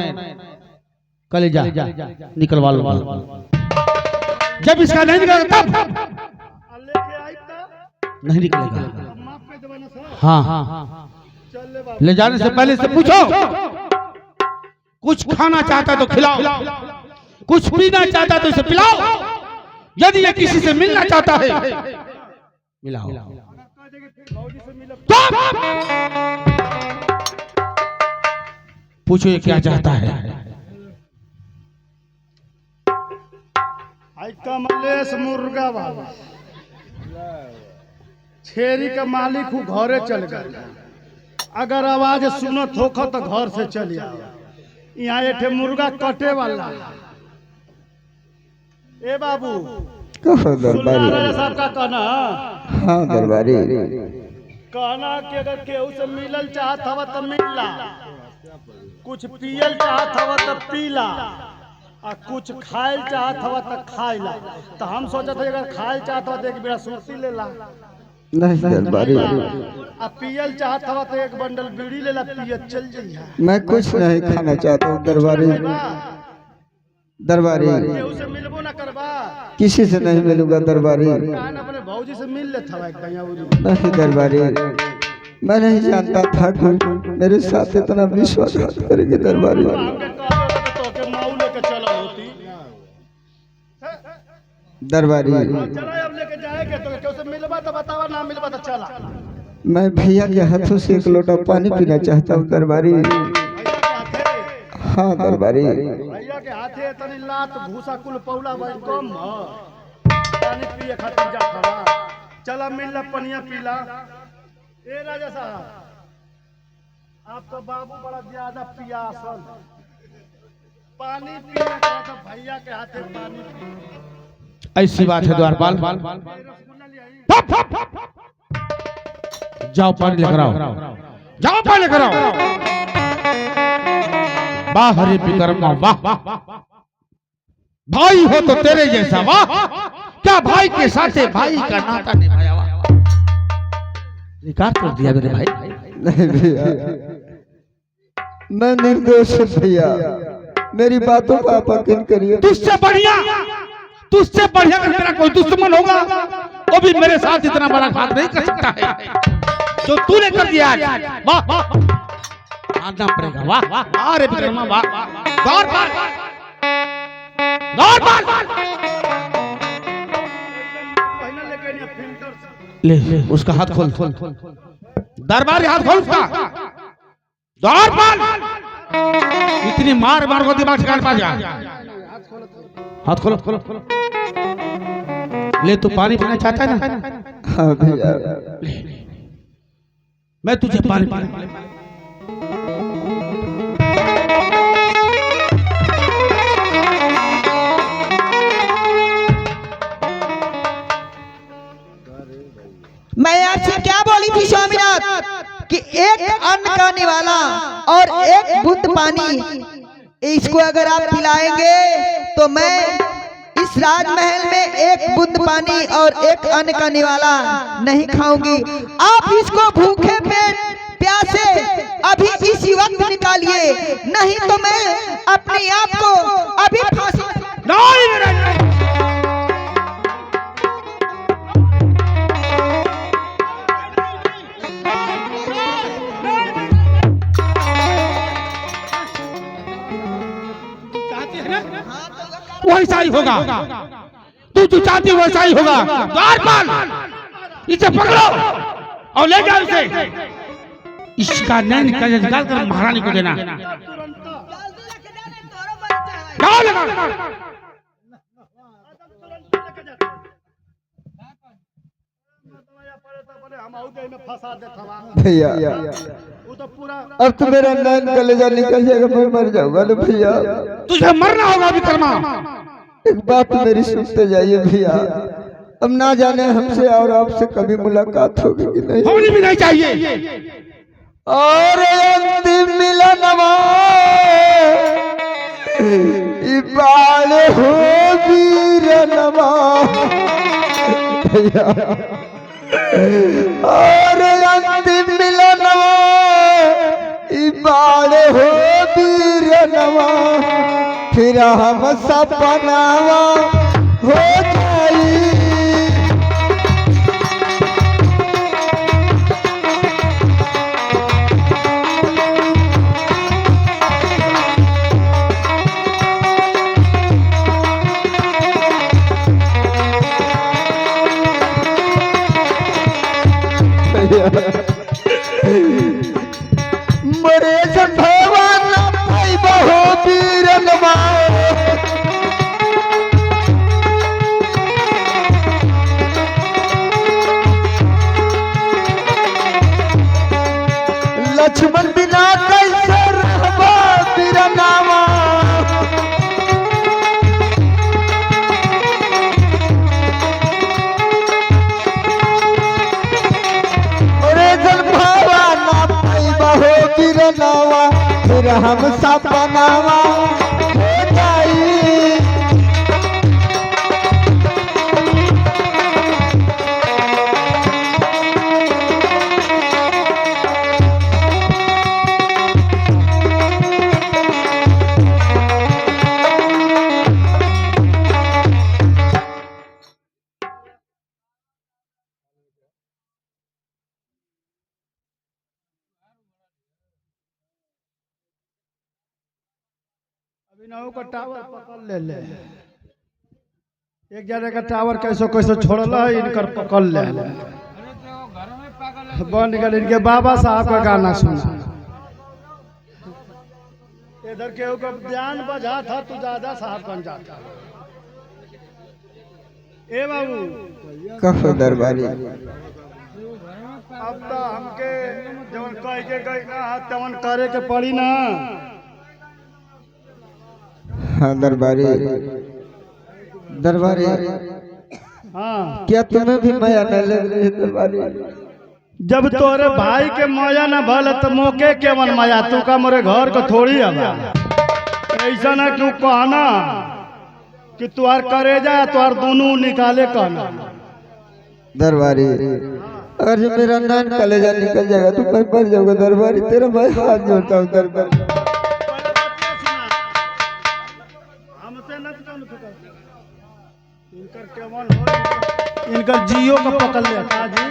कलेजा निकलवा लूंगा। जब इसका नहीं निकलेगा तब लेके आई तो नहीं निकलेगा। माफ कर देबो ना सर। हाँ, चल ले बाबू। ले जाने से पहले से पूछो, कुछ खाना चाहता तो खिलाओ, कुछ पीना चाहता तो इसे पिलाओ, यदि ये किसी से मिलना चाहता है मिलाओ। पूछो ये क्या चाहता है। आई कमलेश मुर्गा वाला छेरी का मालिक हूँ, घरे चल गए। अगर आवाज सुनत होखो तो घर से चली आओ। यहाँ एक मुर्गा कटे वाला। ए बाबू, कहो सुन दरबारी। राजा साहब का कहना, हाँ दरबारी। कहना कि अगर केहू से मिलल चाहत हवा तो मिलला, कुछ पियल चाहत हवा तो पीला, आ कुछ खायल चाहत हवा तो खाइला। तो हम सोचत हई अगर खायल चाहत हवा तो एक बेरा सुर्ती लेला, नहीं दरबारी, आ पियल चाहत हवा तो एक बंडल बीड़ी लेला, पियत चल जइहा। मैं कुछ नहीं खाना चाहता हूँ दरबारी। दरबारी, केहू से मिलबो ना करबा, किसी से नहीं मिलूंगा दरबारी। कान अपने भौजी से मिल लेत हवा कहिया उरी। नहीं दरबारी, मैं नहीं जानता था कि मेरे साथ इतना विश्वासघात करेंगे दरबारी। हमके कहले तो के माऊ लेके चला होती। दरबारी, चला अब लेके जाएगे तो केहू से मिलबा तो बतावा, ना मिलबा तो चला। मैं भैया के हाथों से एक लोटा पानी पीना चाहता हूँ दरबारी। भैया के हाथे, हाँ दरबारी। भैया के हाथे तनी लात भूसा कुल पौला भाई कम ह। पानी पिए खातिर जा खड़ा चला मिल ला पनिया पीला। ए राजा साहब आपका बाबू बड़ा ज्यादा पियासल पानी पीने का तो भैया के हाथे पानी पी। ऐसी बात है द्वारपाल। रसगुल्ला ले आई। जाओ पानी लेकर आओ, जाओ पानी लेकर आओ। वाह हरे विक्रमा वाह, भाई हो तो तेरे जैसा वाह, क्या भाई के साथ भाई का नाता निभाया वाह। रिकॉर्ड कर दिया मेरे भाई। नहीं भैया, मैं निर्दोष हूँ भैया, मेरी बातों का आप यकीन करिए। तुझसे बढ़िया अगर मेरा कोई दुश्मन होगा वो भी मेरे साथ इतना बड़ा घात नहीं कर सकता है जो तूने कर दिया आज। वाह वाह, आना पड़ेगा वाह वाह, अरे विक्रमा वाह, दौड़ पाल दौड़ पाल, पहले लेके नहीं फिल्टर से ले उसका हाथ खोल, दरबारी हाथ खोल उसका, दौड़ पाल। इतनी मार मार को दिमाग ठिकाने पा जा। हाथ खोलो खोलो खोलो। ले तू पानी पीना चाहता है ना? हाँ भैया, मैं तुझे पानी पानी मैं आपसे क्या बोली थी स्वामीनाथ कि एक अन्न का निवाला और एक बूंद पानी, इसको अगर आप पिलाएंगे तो मैं इस राजमहल में एक बूंद पानी और एक अन्न का निवाला नहीं खाऊंगी। आप इसको भूखे पेट प्यासे अभी इसी वक्त निकालिए, नहीं तो मैं अपने आप को अभी फांसी। वैसा ही होगा, तू चाहती वैसा ही होगा। द्वारपाल इसे पकड़ो और ले जाओ इसे, इसका नैन कजर निकाल कर महारानी को देना। जाओ लगा हम आउट में फंसा देता भैया वो तो पूरा। अब तो मेरा नैन कलेजा निकल जाएगा, मैं मर जाऊंगा ना भैया। तुझे मरना होगा विक्रमा। एक बात मेरी सुनते जाइए भैया, अब ना जाने हमसे और आपसे कभी मुलाकात होगी कि नहीं। होनी भी नहीं चाहिए। और अंतिम मिलन इबाल हो वीरनवा भैया, और अंतिम मिलन इबाल हो वीरनवा, फिर हम सपनावा हो जाई। मरे भगवान भाई बहो वीरनवा, लक्ष्मण बिना कैसे रहबा वीरनवा, वीरनवा, फिर हम सपनावा हो जाई। अभिनव का टावर पकड़ ले एक जने का टावर कैसो कैसो छोड़ल है, इनकर पकड़ ले बन गए। इनके बाबा साहब का गाना सुना, इधर के ऊपर ध्यान बजा था तू दादा साहब बन जाता। ए बाबू कहो दरबारी। अब तो हमके जवन कह के गई ना तवन करे के पड़ी ना। हाँ दरबारी। दरबारी हाँ क्या तुम्हें भी माया न लग रही है दरबारी? जब तोरे भाई के माया ना भल तो मोके केवन माया तू का मोरे घर को थोड़ी अब ऐसा ना क्यों कहना कि तुहार करेजा तुहार दोनों निकाले कहना। दरबारी अगर जो मेरा नान कलेजा निकल जाएगा तो मैं मर जाऊंगा दरबारी। तेरा मैं हाथ जोड़ता हूँ दरबारी। इनका जियो का पकड़ ले जी।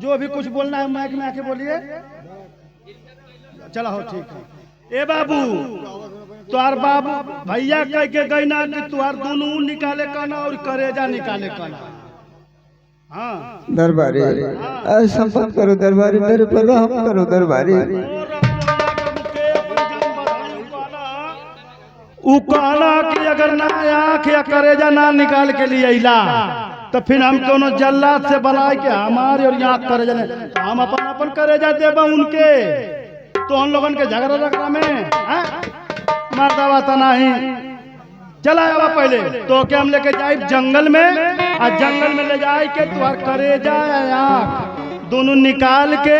जो भी कुछ बोलना है माइक में आके बोलिए। चला हो ठीक है। ए बाबू तुहार बाबू भैया कह के गई ना कि तुहार दोनों निकाले कहना और करेजा निकाले कहना। हाँ दरबारी ऐसा मत करो दरबारी, मेरे पर रहम करो दरबारी। उ कहना कि अगर ना आँख या करेजा ना निकाल के लिए अला तो फिर हम दोनों जल्लाद से बुलाए के हमारे और यहाँ करेजा नहीं हम अपन अपन करेजा देबा उनके तो हम लोगन के झगड़ा रखा में मर्दावा तो नहीं। चला आवा पहले तो के हम लेके जाए जंगल में और जंगल में ले जाए के तुहार करेजा या आँख दोनों निकाल के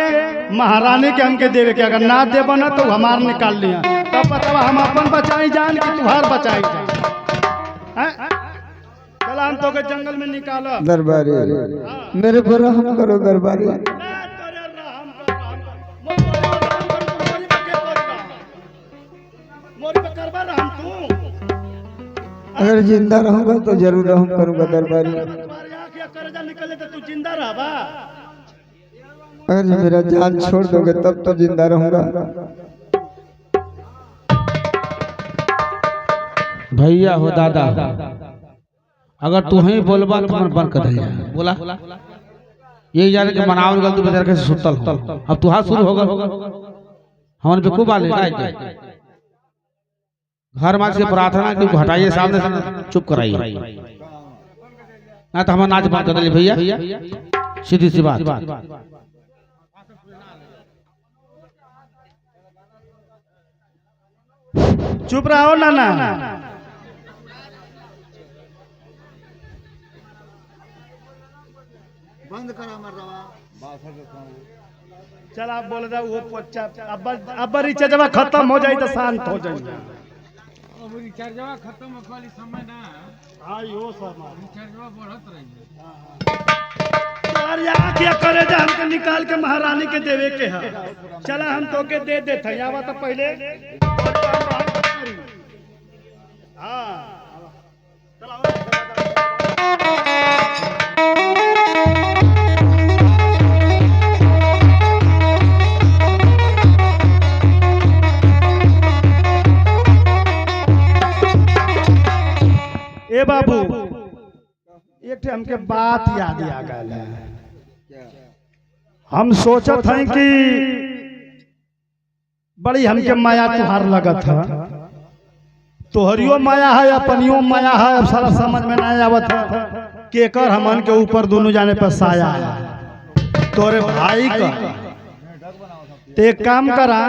महारानी के हमके देवे के। अगर ना देबा ना तो हमार निकाल लिया तब बतावा हम अपन बचाई जान कि तुहार बचाई जान। चला हम तो के जंगल में निकाला दरबारी मेरे पर रहम करो दरबारी। अगर जिंदा रहूंगा तो जरूर रहम करूंगा दरबारी। निकले तो तू जिंदा रहा। अगर जो मेरा जान छोड़ दोगे तब तो जिंदा रहूंगा। भैया हो दादा, अगर तू ही बोलबा तो मन बन कर दिया बोला यही जाने के मनावल गल तू बेचारा के सुतल हो। अब तू हाथ शुरू होगा हमन पे खूब आले गाय घर मार से प्रार्थना कि हटाइए सामने से चुप कराइए ना तो हम नाच बंद कर दिए भैया। सीधी सी बात। चुप रहो ना ना बंद करा मर्दवा। चल आप बोल रहा वो पोचा अब रिचार्जवा खत्म हो जाए तो शांत हो जाए। अब रिचार्जवा खत्म होखली समय ना। हाँ यो सब रिचार्जवा बढ़त रही। यार यहाँ क्या करे जा हमके निकाल के महारानी के देवे के है। चला हम तो के दे देते आवा तो पहले। हाँ ए बाबू एक हमके बात याद आ गया। हम सोचत हैं कि बड़ी हमके माया तुहार लगत है। तोहरियो माया है अपनियो माया है। अब सारा समझ में नहीं आवत है केकर हमन के ऊपर दोनों जाने पर साया है तोरे भाई का। तो एक काम करा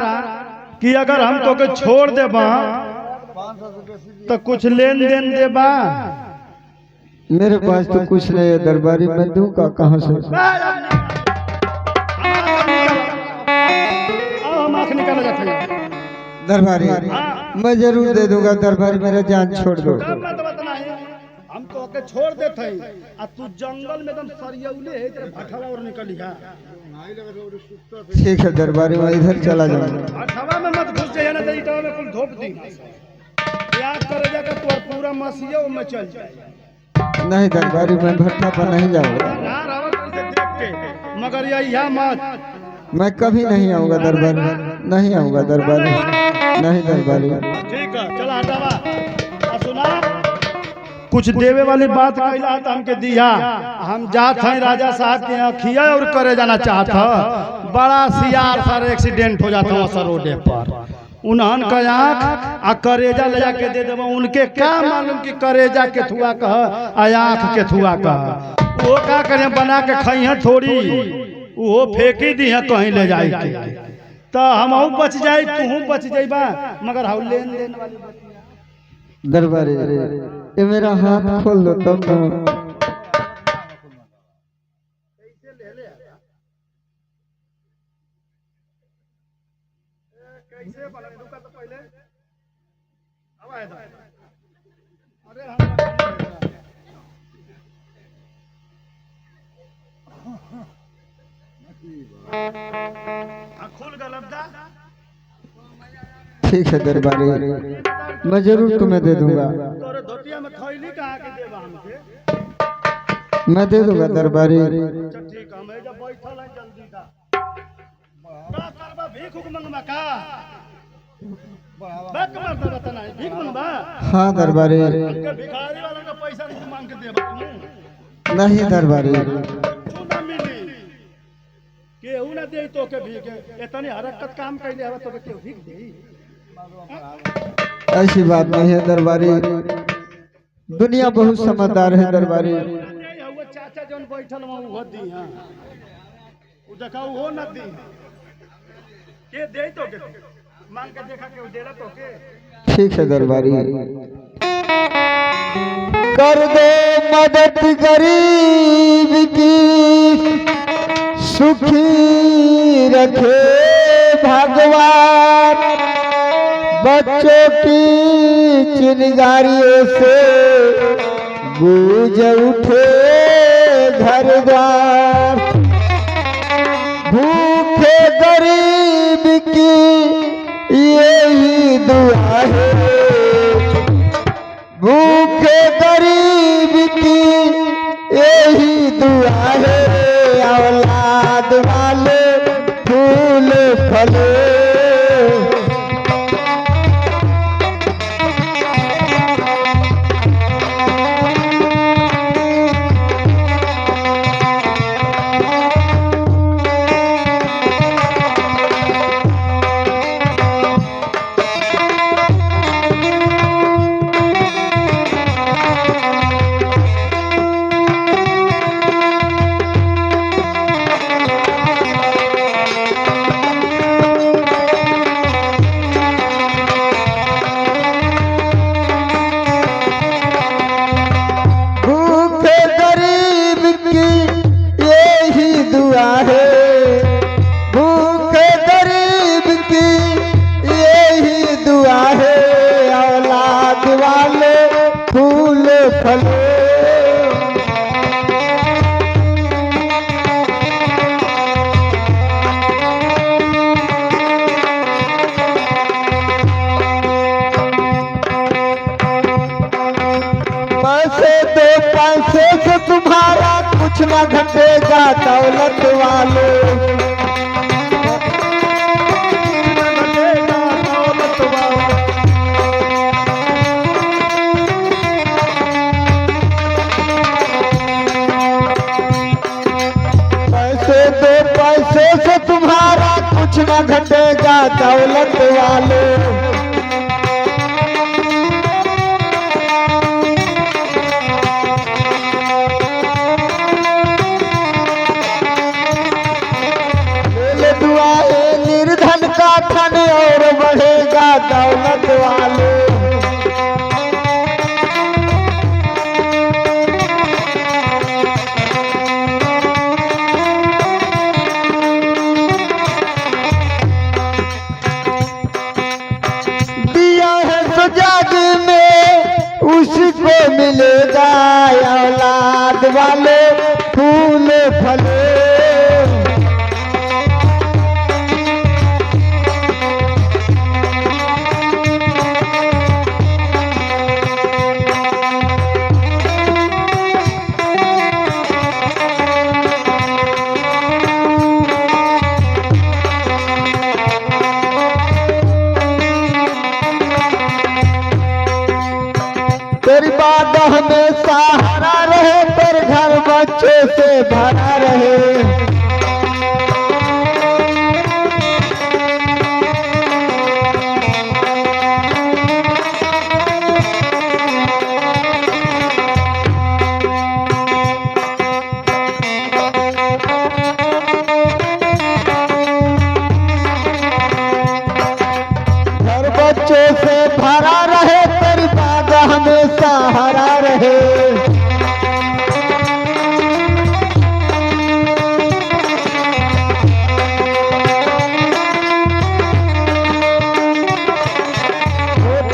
कि अगर हम तो के छोड़ देबा तो कुछ लेन देन देबा। मेरे पास तो कुछ नहीं है दरबारी, मैं दूं का कहाँ से? हम आँख निकाला जाते हैं दरबारी मैं जरूर दे दूंगा दरबारी, मेरा जान छोड़ दो। हम तो के छोड़ देते हैं आ तू जंगल में एकदम सरियौले है तेरे भटवा और निकली है। ठीक है दरबारी मैं इधर चला जाऊंगा। भटवा में मत घुस जाए ना तो ईटा में कुल धोप दी याद करे जाकर तू पूरा मसीहा में चल जाए। नहीं दरबारी मैं भट्टा पर नहीं जाऊंगा। मगर यह मत मैं कभी नहीं आऊंगा दरबारी, नहीं आऊंगा दरबारी, नहीं दरबारी। ठीक है चला हटावा। सुना कुछ देवे वाली बात कहला तो हमके दिया। हम जात हैं राजा साहब के यहाँ खिया और करे जाना चाहता। बड़ा सियार सारे एक्सीडेंट हो जाता है रोडे पर उन्हन का आँख आ करेजा ले जाके दे देबो। उनके क्या मालूम कि करेजा के थुआ कह आ आँख के थुआ कह। वो का करे बना के खइह थोड़ी, वो फेंकी दी है कहीं ले जाए के। तो हमहू बच जाए तू बच जाइबा, मगर हाउ लेन देन वाली दरबारी ये मेरा हाथ खोल दो तब ना। कैसे बना रुका तो पहले अब आए था। अरे हम खोल गलब्दा। ठीक है दरबारी, मैं जरूर तुम्हें दे दूंगा। तोरे धोतिया में थैली कहाँ के देबा हमके? मैं दे दूंगा दरबारी। अच्छा ठीक है, मैं जब बैठल है जल्दी का का करबा भीख उक मंगबा का बैक मारता बता नहीं भीख मंगबा। हाँ दरबारी। हमके भिखारी वाला का पैसा नहीं मांग के देबा तू। नहीं दरबारी, तू ना मिली केहू ना दे तो के भीख। इतनी हरकत काम कैले हवा तो के भीख दे? ऐसी बात नहीं है दरबारी, दुनिया बहुत समझदार है दरबारी। वो चाचा जौन बैठल वहाँ वो दी हां वो देखाओ वो न दी के दे तो के मांग के देखा के देला तो के। ठीक है दरबारी। कर दो मदद गरीब की, सुखी रखे भगवान, बच्चों की चिंगारियों से गूंज उठे घर द्वार। भूखे गरीब की यही दुआ है, भूखे गरीब की यही दुआ है। औलाद वाले फूल फले, पैसे से तुम्हारा कुछ न घटेगा दौलत वाले। पैसे से तुम्हारा कुछ न घटेगा दौलत वाले। निर्धन का धन और बढ़ेगा दौलत वाले। दिया है सजाग में उसको मिलेगा औलाद वाले फूल फले। तेरी बात हमें सहारा रहे, तेरे घर बच्चे से भरा रहे।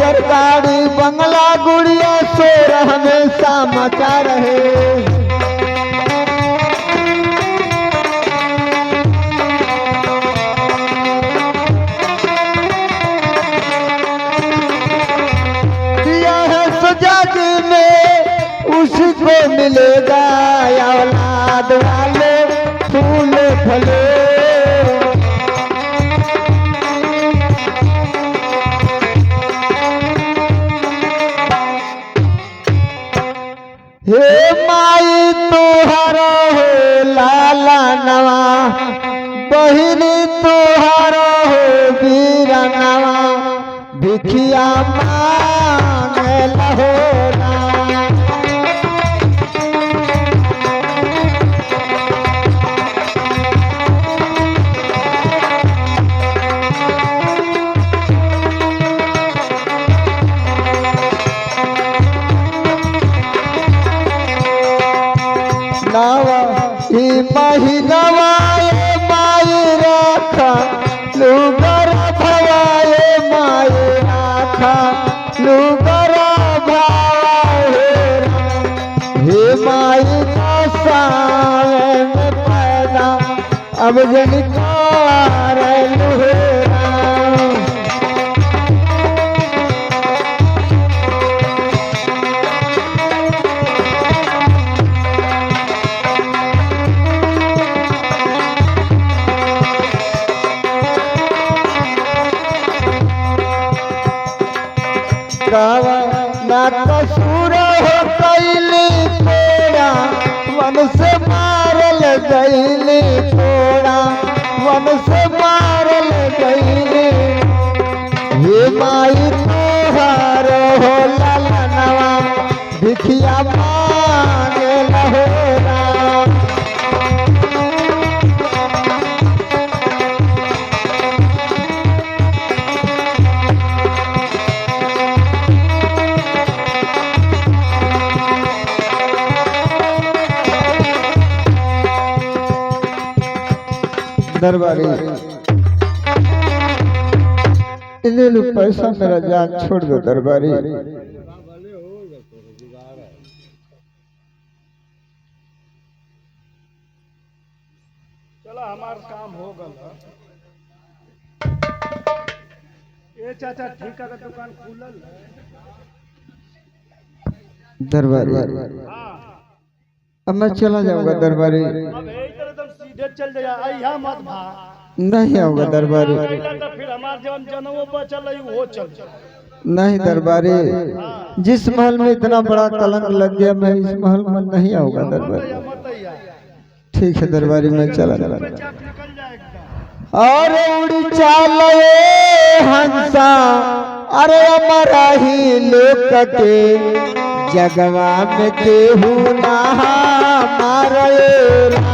घर गाड़ी बंगला गुड़िया शोर हमेशा मचा रहे। दिया है सजाद में उसको मिलेगा औलाद वाले फूल फले। हे माई तोहरा हो लाला नवा, बहिनी तोहरा हो वीरा नवा, भिखिया मांगे लहोरा। नवा ई महीनवाए माई राखा लुगर भवाए माई राखा लुगर भवाए। हे माई सावे में पैदा अब जनिकार लुहेरा। गावा ना कसूर हो कैली तोड़ा, वन से मारल गईली तोड़ा, वन से मारल गईली। हे माई तोहार हो लाला नवा, भिखिया मांगे लहोरा। दरबारी ले लो पैसा, मेरा जान छोड़ दो दरबारी। चलो हमार काम हो गल। ए चाचा ठीक है दुकान खुलल। दरबारी हाँ अब मैं चला जाऊंगा दरबारी। अब एक तरह तुम सीधे चल जाइए, अइहा मत भा। नहीं आऊंगा दरबारी। तो फिर हमार जवन जनमो बचल है वो चल। नहीं दरबारी, जिस महल में इतना बड़ा कलंक लग गया मैं इस महल में नहीं आऊंगा दरबारी। मत अइहा। ठीक है दरबारी मैं चला जाऊंगा। बच्चा निकल जाएगा। और उड़ी चाले हंसा अरे हमारा ही लोक के जगवा में केहू ना मारे रा।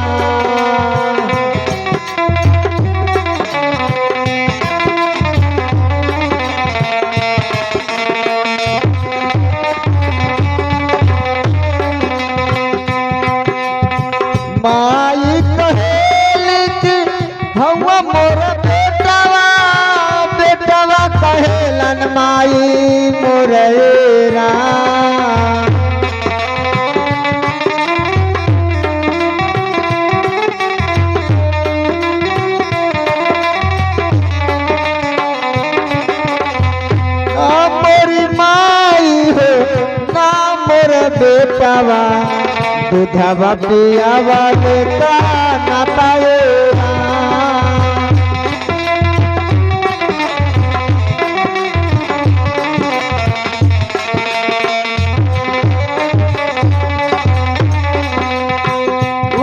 माई कहेली कि हवा मोर बेटवा, बेटवा कहेलन माई मोरेरा। मोरी माई हो ना मोर बेटवा, दूधवा पियावा लेता नाताएरा।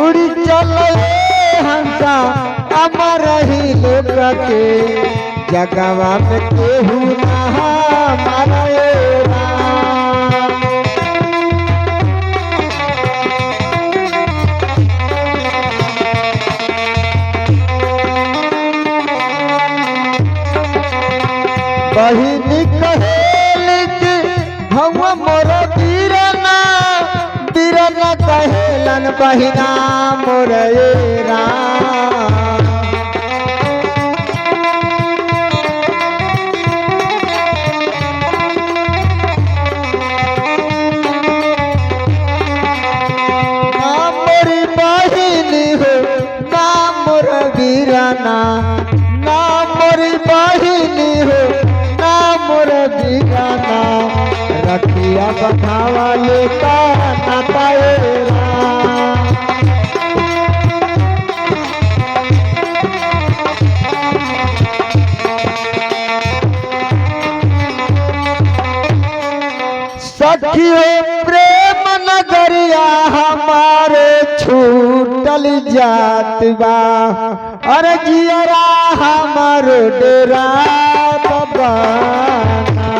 उड़ी चले हंसा अमर ही लोक के जगवा में केहू ना मारेरा। बहिनी कहेली कि हम मोर बीरना, बीरना कहेलन बहिना मोरेरा। बिगाना रखिया बनावा लेता नाता राम। सखियों प्रेम नगरिया हमारे छूटल जात बा अरे जियरा हमारो डेरा बबाना।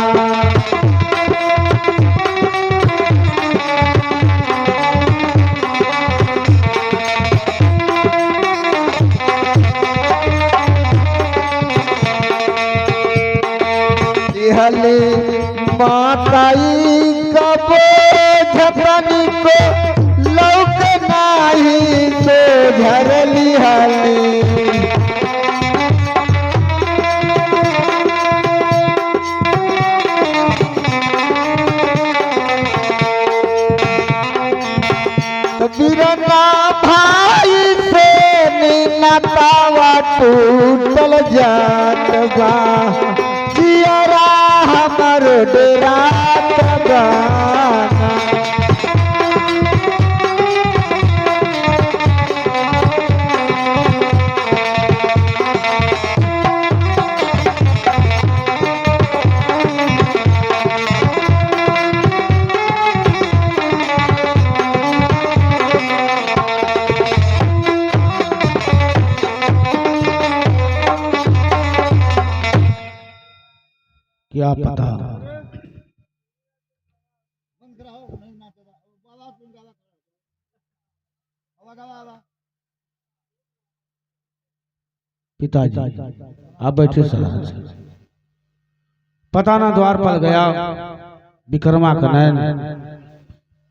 हले माताई कबो झपनी को लौक नाही तो झरली हली। तो बिरना भाई से नातावा टूटल जात बा जियरा हमर डेरा बबाना। क्या पता पिताजी आप बैठे सलाह से। पता ना द्वार पर गया विक्रमा का नयन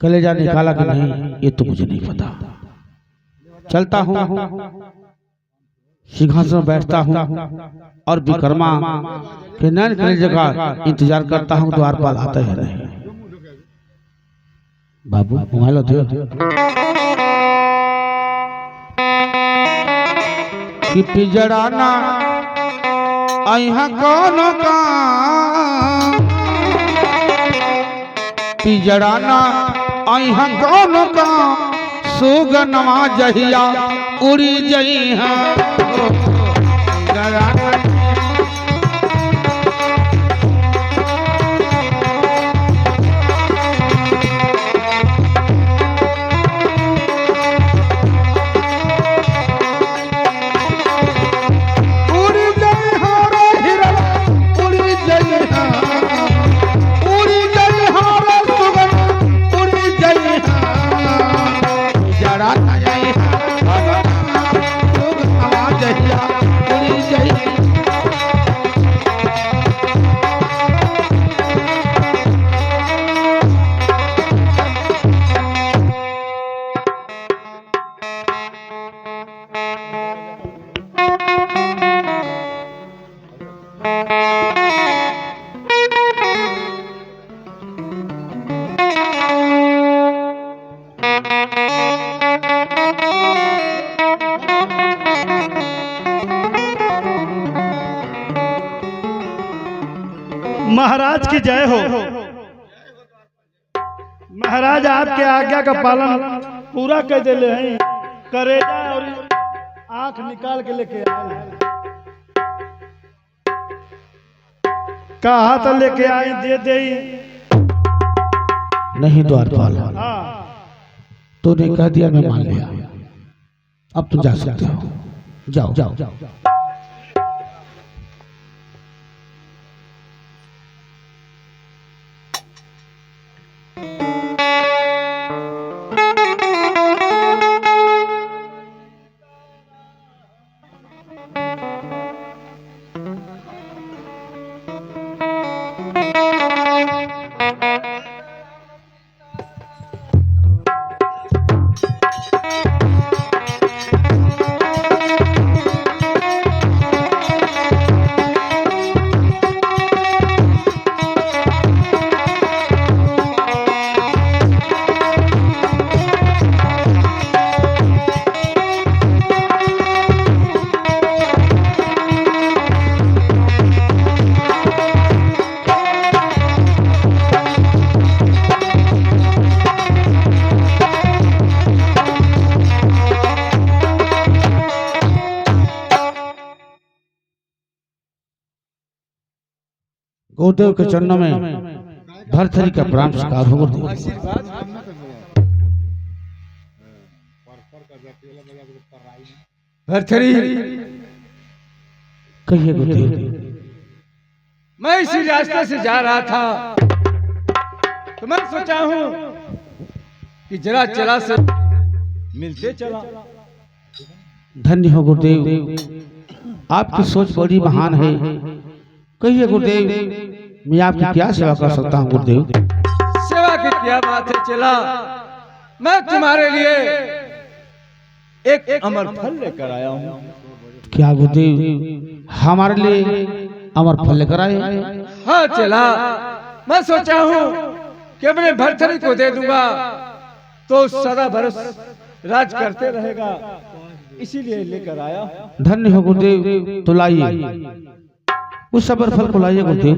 कलेजा निकाला कि नहीं ये तो मुझे नहीं पता। चलता हूँ सिंहासन में बैठता हूँ और विक्रमा के नैन कलेजे का इंतजार करता हूँ द्वार पर आता है नहीं। बाबू मोबाइल दो कि पिजड़ाना अहा कौन का पिजड़ाना अहा कौन का सुगनमा जहिया उड़ी जई है। महाराज की जय हो। महाराज आपके आज्ञा का पालन पूरा कर देले हैं। करेजा और आंख निकाल के लेके आए हैं। कहा तो लेके आए दे दे नहीं द्वारपाल हाँ तूने कह दिया मैं मान लिया। अब तुम जा सकते हो। जाओ जाओ जाओ। गुरुदेव के चरणों में भरथरी का प्रणाम स्वीकार हो गुरुदेव। भरथरी, कहिए गुरुदेव। मैं इसी रास्ते से जा रहा था तो मैं सोचा हूं कि जरा चला से मिलते चला। धन्य हो गुरुदेव, आपकी सोच बड़ी महान है। कहिए गुरुदेव, मैं आपकी क्या सेवा कर सकता हूँ गुरुदेव? सेवा की क्या बात है, चला मैं तुम्हारे लिए एक अमर फल लेकर आया हूँ। क्या गुरुदेव, हमारे लिए अमर फल लेकर आए? हाँ चला, मैं सोचा हूँ कि अपने भरथरी को दे दूंगा तो सदा बरस राज करते रहेगा, इसीलिए लेकर आया। धन्य हो गुरुदेव, तो लाइए उस अमर फल को लाइए गुरुदेव।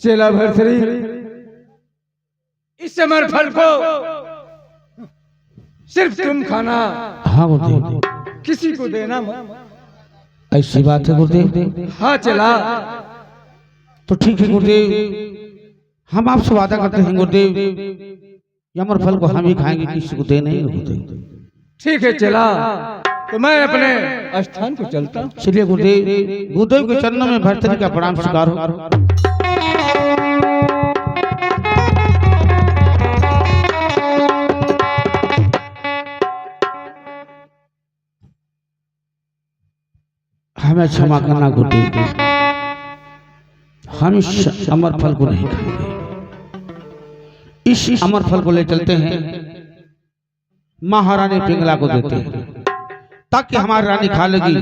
चला भरथरी, इस अमर फल को सिर्फ तुम खाना, हाँ गुरुदेव। किसी को देना मत। ऐसी बात है गुरुदेव? हाँ चला, तो ठीक है गुरुदेव, हम आपसे वादा करते हैं गुरुदेव, ये अमर फल को हम ही खाएंगे, किसी को दे नहीं गुरुदेव। ठीक है चला, तो मैं अपने स्थान को चलता हूँ। चलिए गुरुदेव, गुरुदेव के चरणों में भरथरी का प्रणाम स्वीकार हो। हमें क्षमा करना गुरुदेव, हम इस अमर फल को नहीं खाएंगे। इस अमर फल को ले चलते हैं, महारानी पिंगला को देते हैं, ताकि हमारी रानी खा लेगी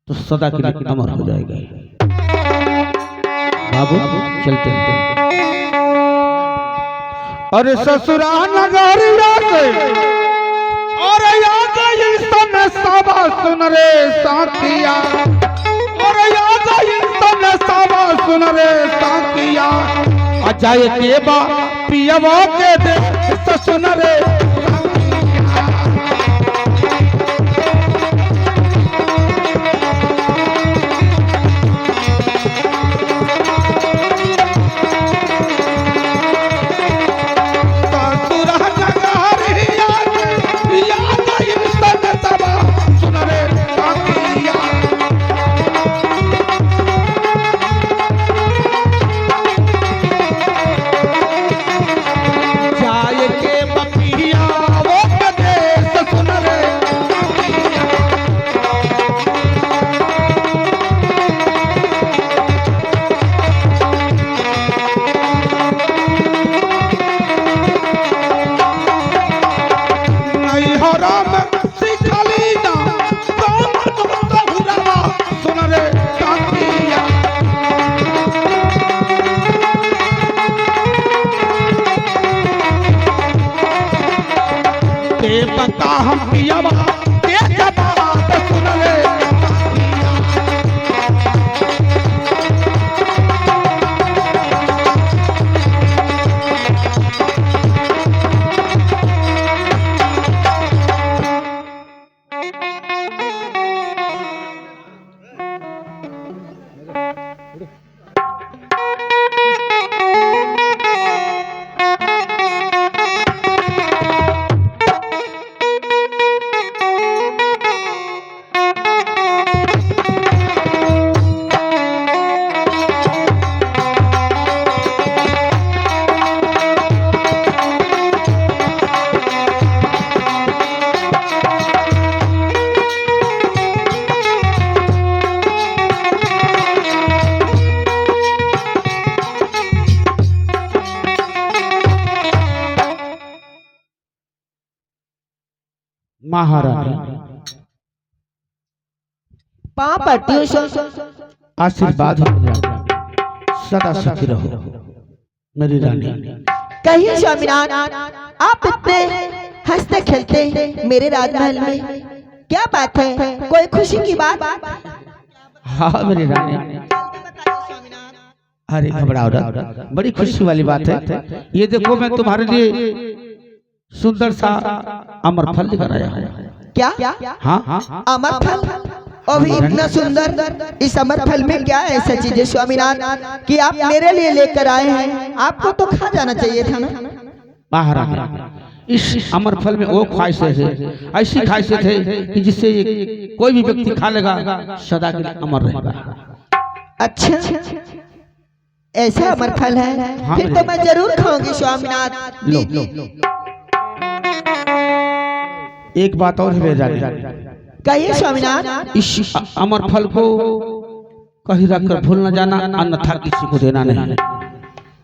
तो सदा के लिए अमर हो जाएगा। बाबू चलते हैं। अरे ससुरा नगरिया से और याद इंसान साबा सुन रे साथिया, और याद इंसान साबा सुन रे साथिया, अजाए के बा पियवा के दे सुन रे। हम पियावा के जबात सुन ले। महारानी पाँव पड़ती हूँ, आशीर्वाद हो सदा सुखी रहो मेरी रानी। कहिए स्वामीनाथ, आप इतने हंसते खेलते मेरे राजमहल में, क्या बात है? कोई खुशी की बात? हाँ मेरी रानी, अरे घबराओ ना, बड़ी खुशी वाली बात है। ये देखो मैं तुम्हारे लिए सुंदर सा अमर फल लेकर आया हूँ। क्या हाँ हाँ अमर फल? और भी इतना सुंदर, इस अमर फल में क्या ऐसा चीज है स्वामीनाथ कि आप मेरे लिए लेकर आए हैं? आपको तो खा जाना चाहिए था ना। महाराज इस अमर फल में वो ख्वाहिशें है, ऐसी ख्वाहिशें थे कि जिससे ये कोई भी व्यक्ति खा लेगा सदा के लिए अमर रहेगा। अच्छा ऐसा अमर फल है? हाँ, फिर तो मैं जरूर खाऊंगी स्वामीनाथ। लो लो एक बात और है जाने, कहिए स्वामीनाथ। इस अमर फल को कहीं रखकर भूल न जाना, अन्यथा किसी को देना नहीं।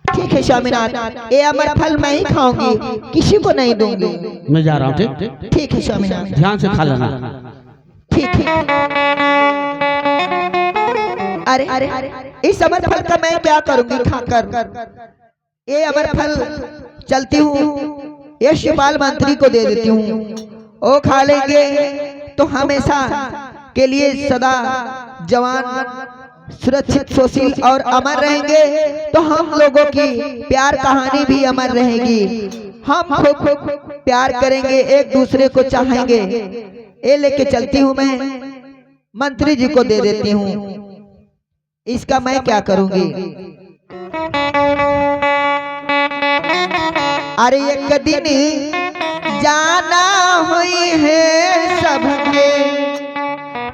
ठीक है स्वामीनाथ, ये अमर फल मैं ही खाऊंगी, किसी को नहीं दूंगी। मैं जा रहा हूँ, ठीक ठीक है स्वामीनाथ, ध्यान से खा लेना। ठीक है। अरे अरे इस अमर फल का मैं क्या करूंगी खाकर? ये अमर फल चलती हूँ ये शिवपाल मंत्री को दे देती हूँ, वो खा लेंगे तो हमेशा के लिए सदा जवान सुरक्षित सुशील और अमर रहेंगे। तो हम लोगों की प्यार कहानी भी अमर रहेगी। हम खूब प्यार करेंगे, एक दूसरे को चाहेंगे। ये लेके चलती हूँ, मैं मंत्री जी को दे देती हूँ। इसका मैं क्या करूंगी? अरे एक दिन जाना हुई है सबके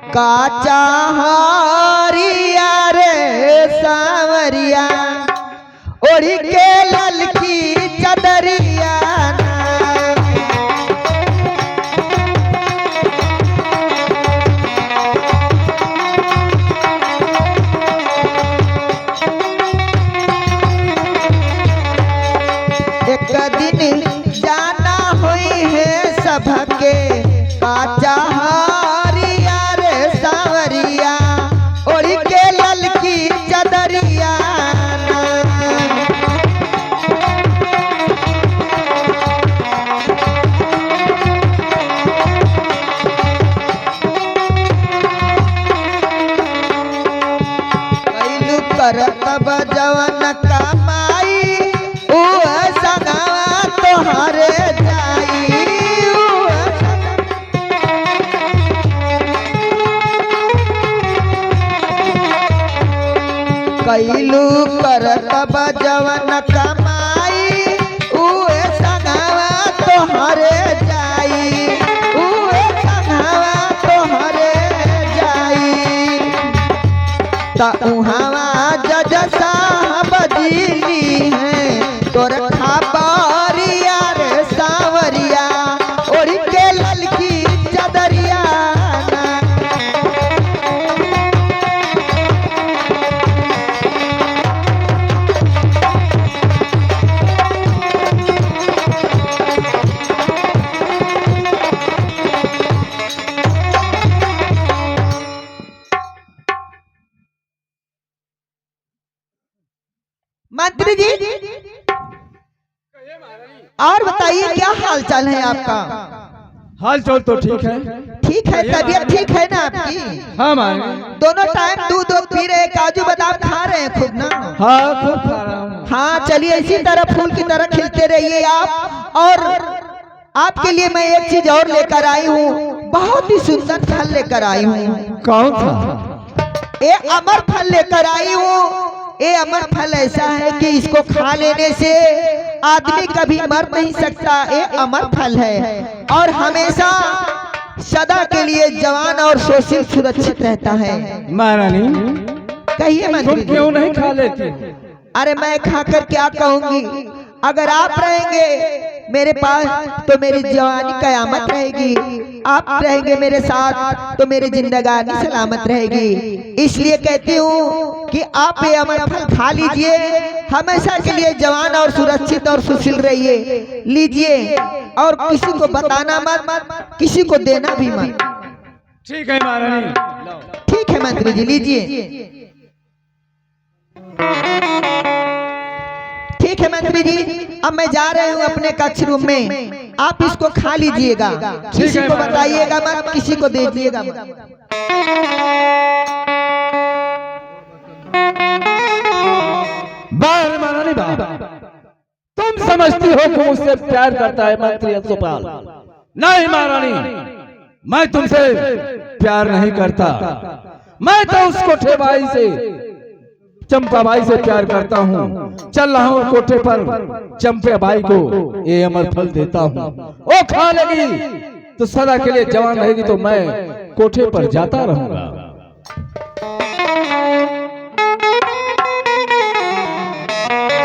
काचा हरिया रे सावरिया, ओढ़ी के ललकी चदरिया। एक दिन जाना हुई है सबके काचा हरिया रे सावरिया, ओढ़ी के ललकी चदरिया। कैलू करतब जवन कमाई तोहरे जाई। कैलू करतब जवन कमाई उहे संगवा तोहरे जाई, उहे संगवा तोहरे जाई। त उहावा जज साहब दिली है तोर खबरिया रे सावरिया, ओढ़ के ललकी चदरिया। मंत्री जी और बताइए क्या हाल चाल है आपका? हाल चाल तो ठीक है। ठीक है, तबीयत ठीक है ना आपकी? हाँ मारे, दोनों टाइम दूध पी रहे, काजू बादाम खा रहे हैं खूब ना? हाँ खूब खा रहा हूँ। हाँ चलिए इसी तरह फूल की तरह खिलते रहिए आप। और आपके लिए मैं एक चीज और लेकर आई हूँ, बहुत ही सुंदर फल लेकर आई हूँ। कौन सा? ये अमर फल लेकर आई हूँ। ये अमर फल ऐसा है कि इसको खा लेने से आदमी कभी मर नहीं सकता। ये अमर फल है और हमेशा सदा के लिए जवान और सुशील सुरक्षित रहता है। महारानी कहिए तुम मंत्री जी। क्यों नहीं खा लेते? अरे मैं खाकर क्या कहूंगी? अगर आप रहेंगे मेरे पास तो मेरी जवानी कयामत रहेगी, आप रहेंगे मेरे साथ तो मेरी जिंदगानी सलामत रहेगी। इसलिए कहती हूँ कि आप ये अमर फल खा लीजिए, हमेशा के लिए जवान और सुरक्षित और सुशील रहिए। लीजिए और किसी को बताना मत, किसी को देना भी मत। ठीक है महारानी। ठीक है मंत्री जी, लीजिए। ठीक है मंत्री जी, अब मैं जा रही हूँ अपने कक्ष रूम में। आप इसको खा लीजिएगा, किसी को बताइएगा मत, किसी को दे दीजिएगा मत। बार महारानी बाबा, तुम समझती हो कि मुझसे प्यार करता है मंत्री यशोपाल? नहीं महारानी, मैं तुमसे प्यार नहीं करता। मैं तो उस कोठे बाई से, चंपा बाई से प्यार करता हूँ। चल रहा हूँ कोठे पर, चंपा बाई को ये अमर फल देता हूँ। वो खा लेगी तो सदा के लिए जवान रहेगी, तो मैं कोठे पर जाता रहूंगा।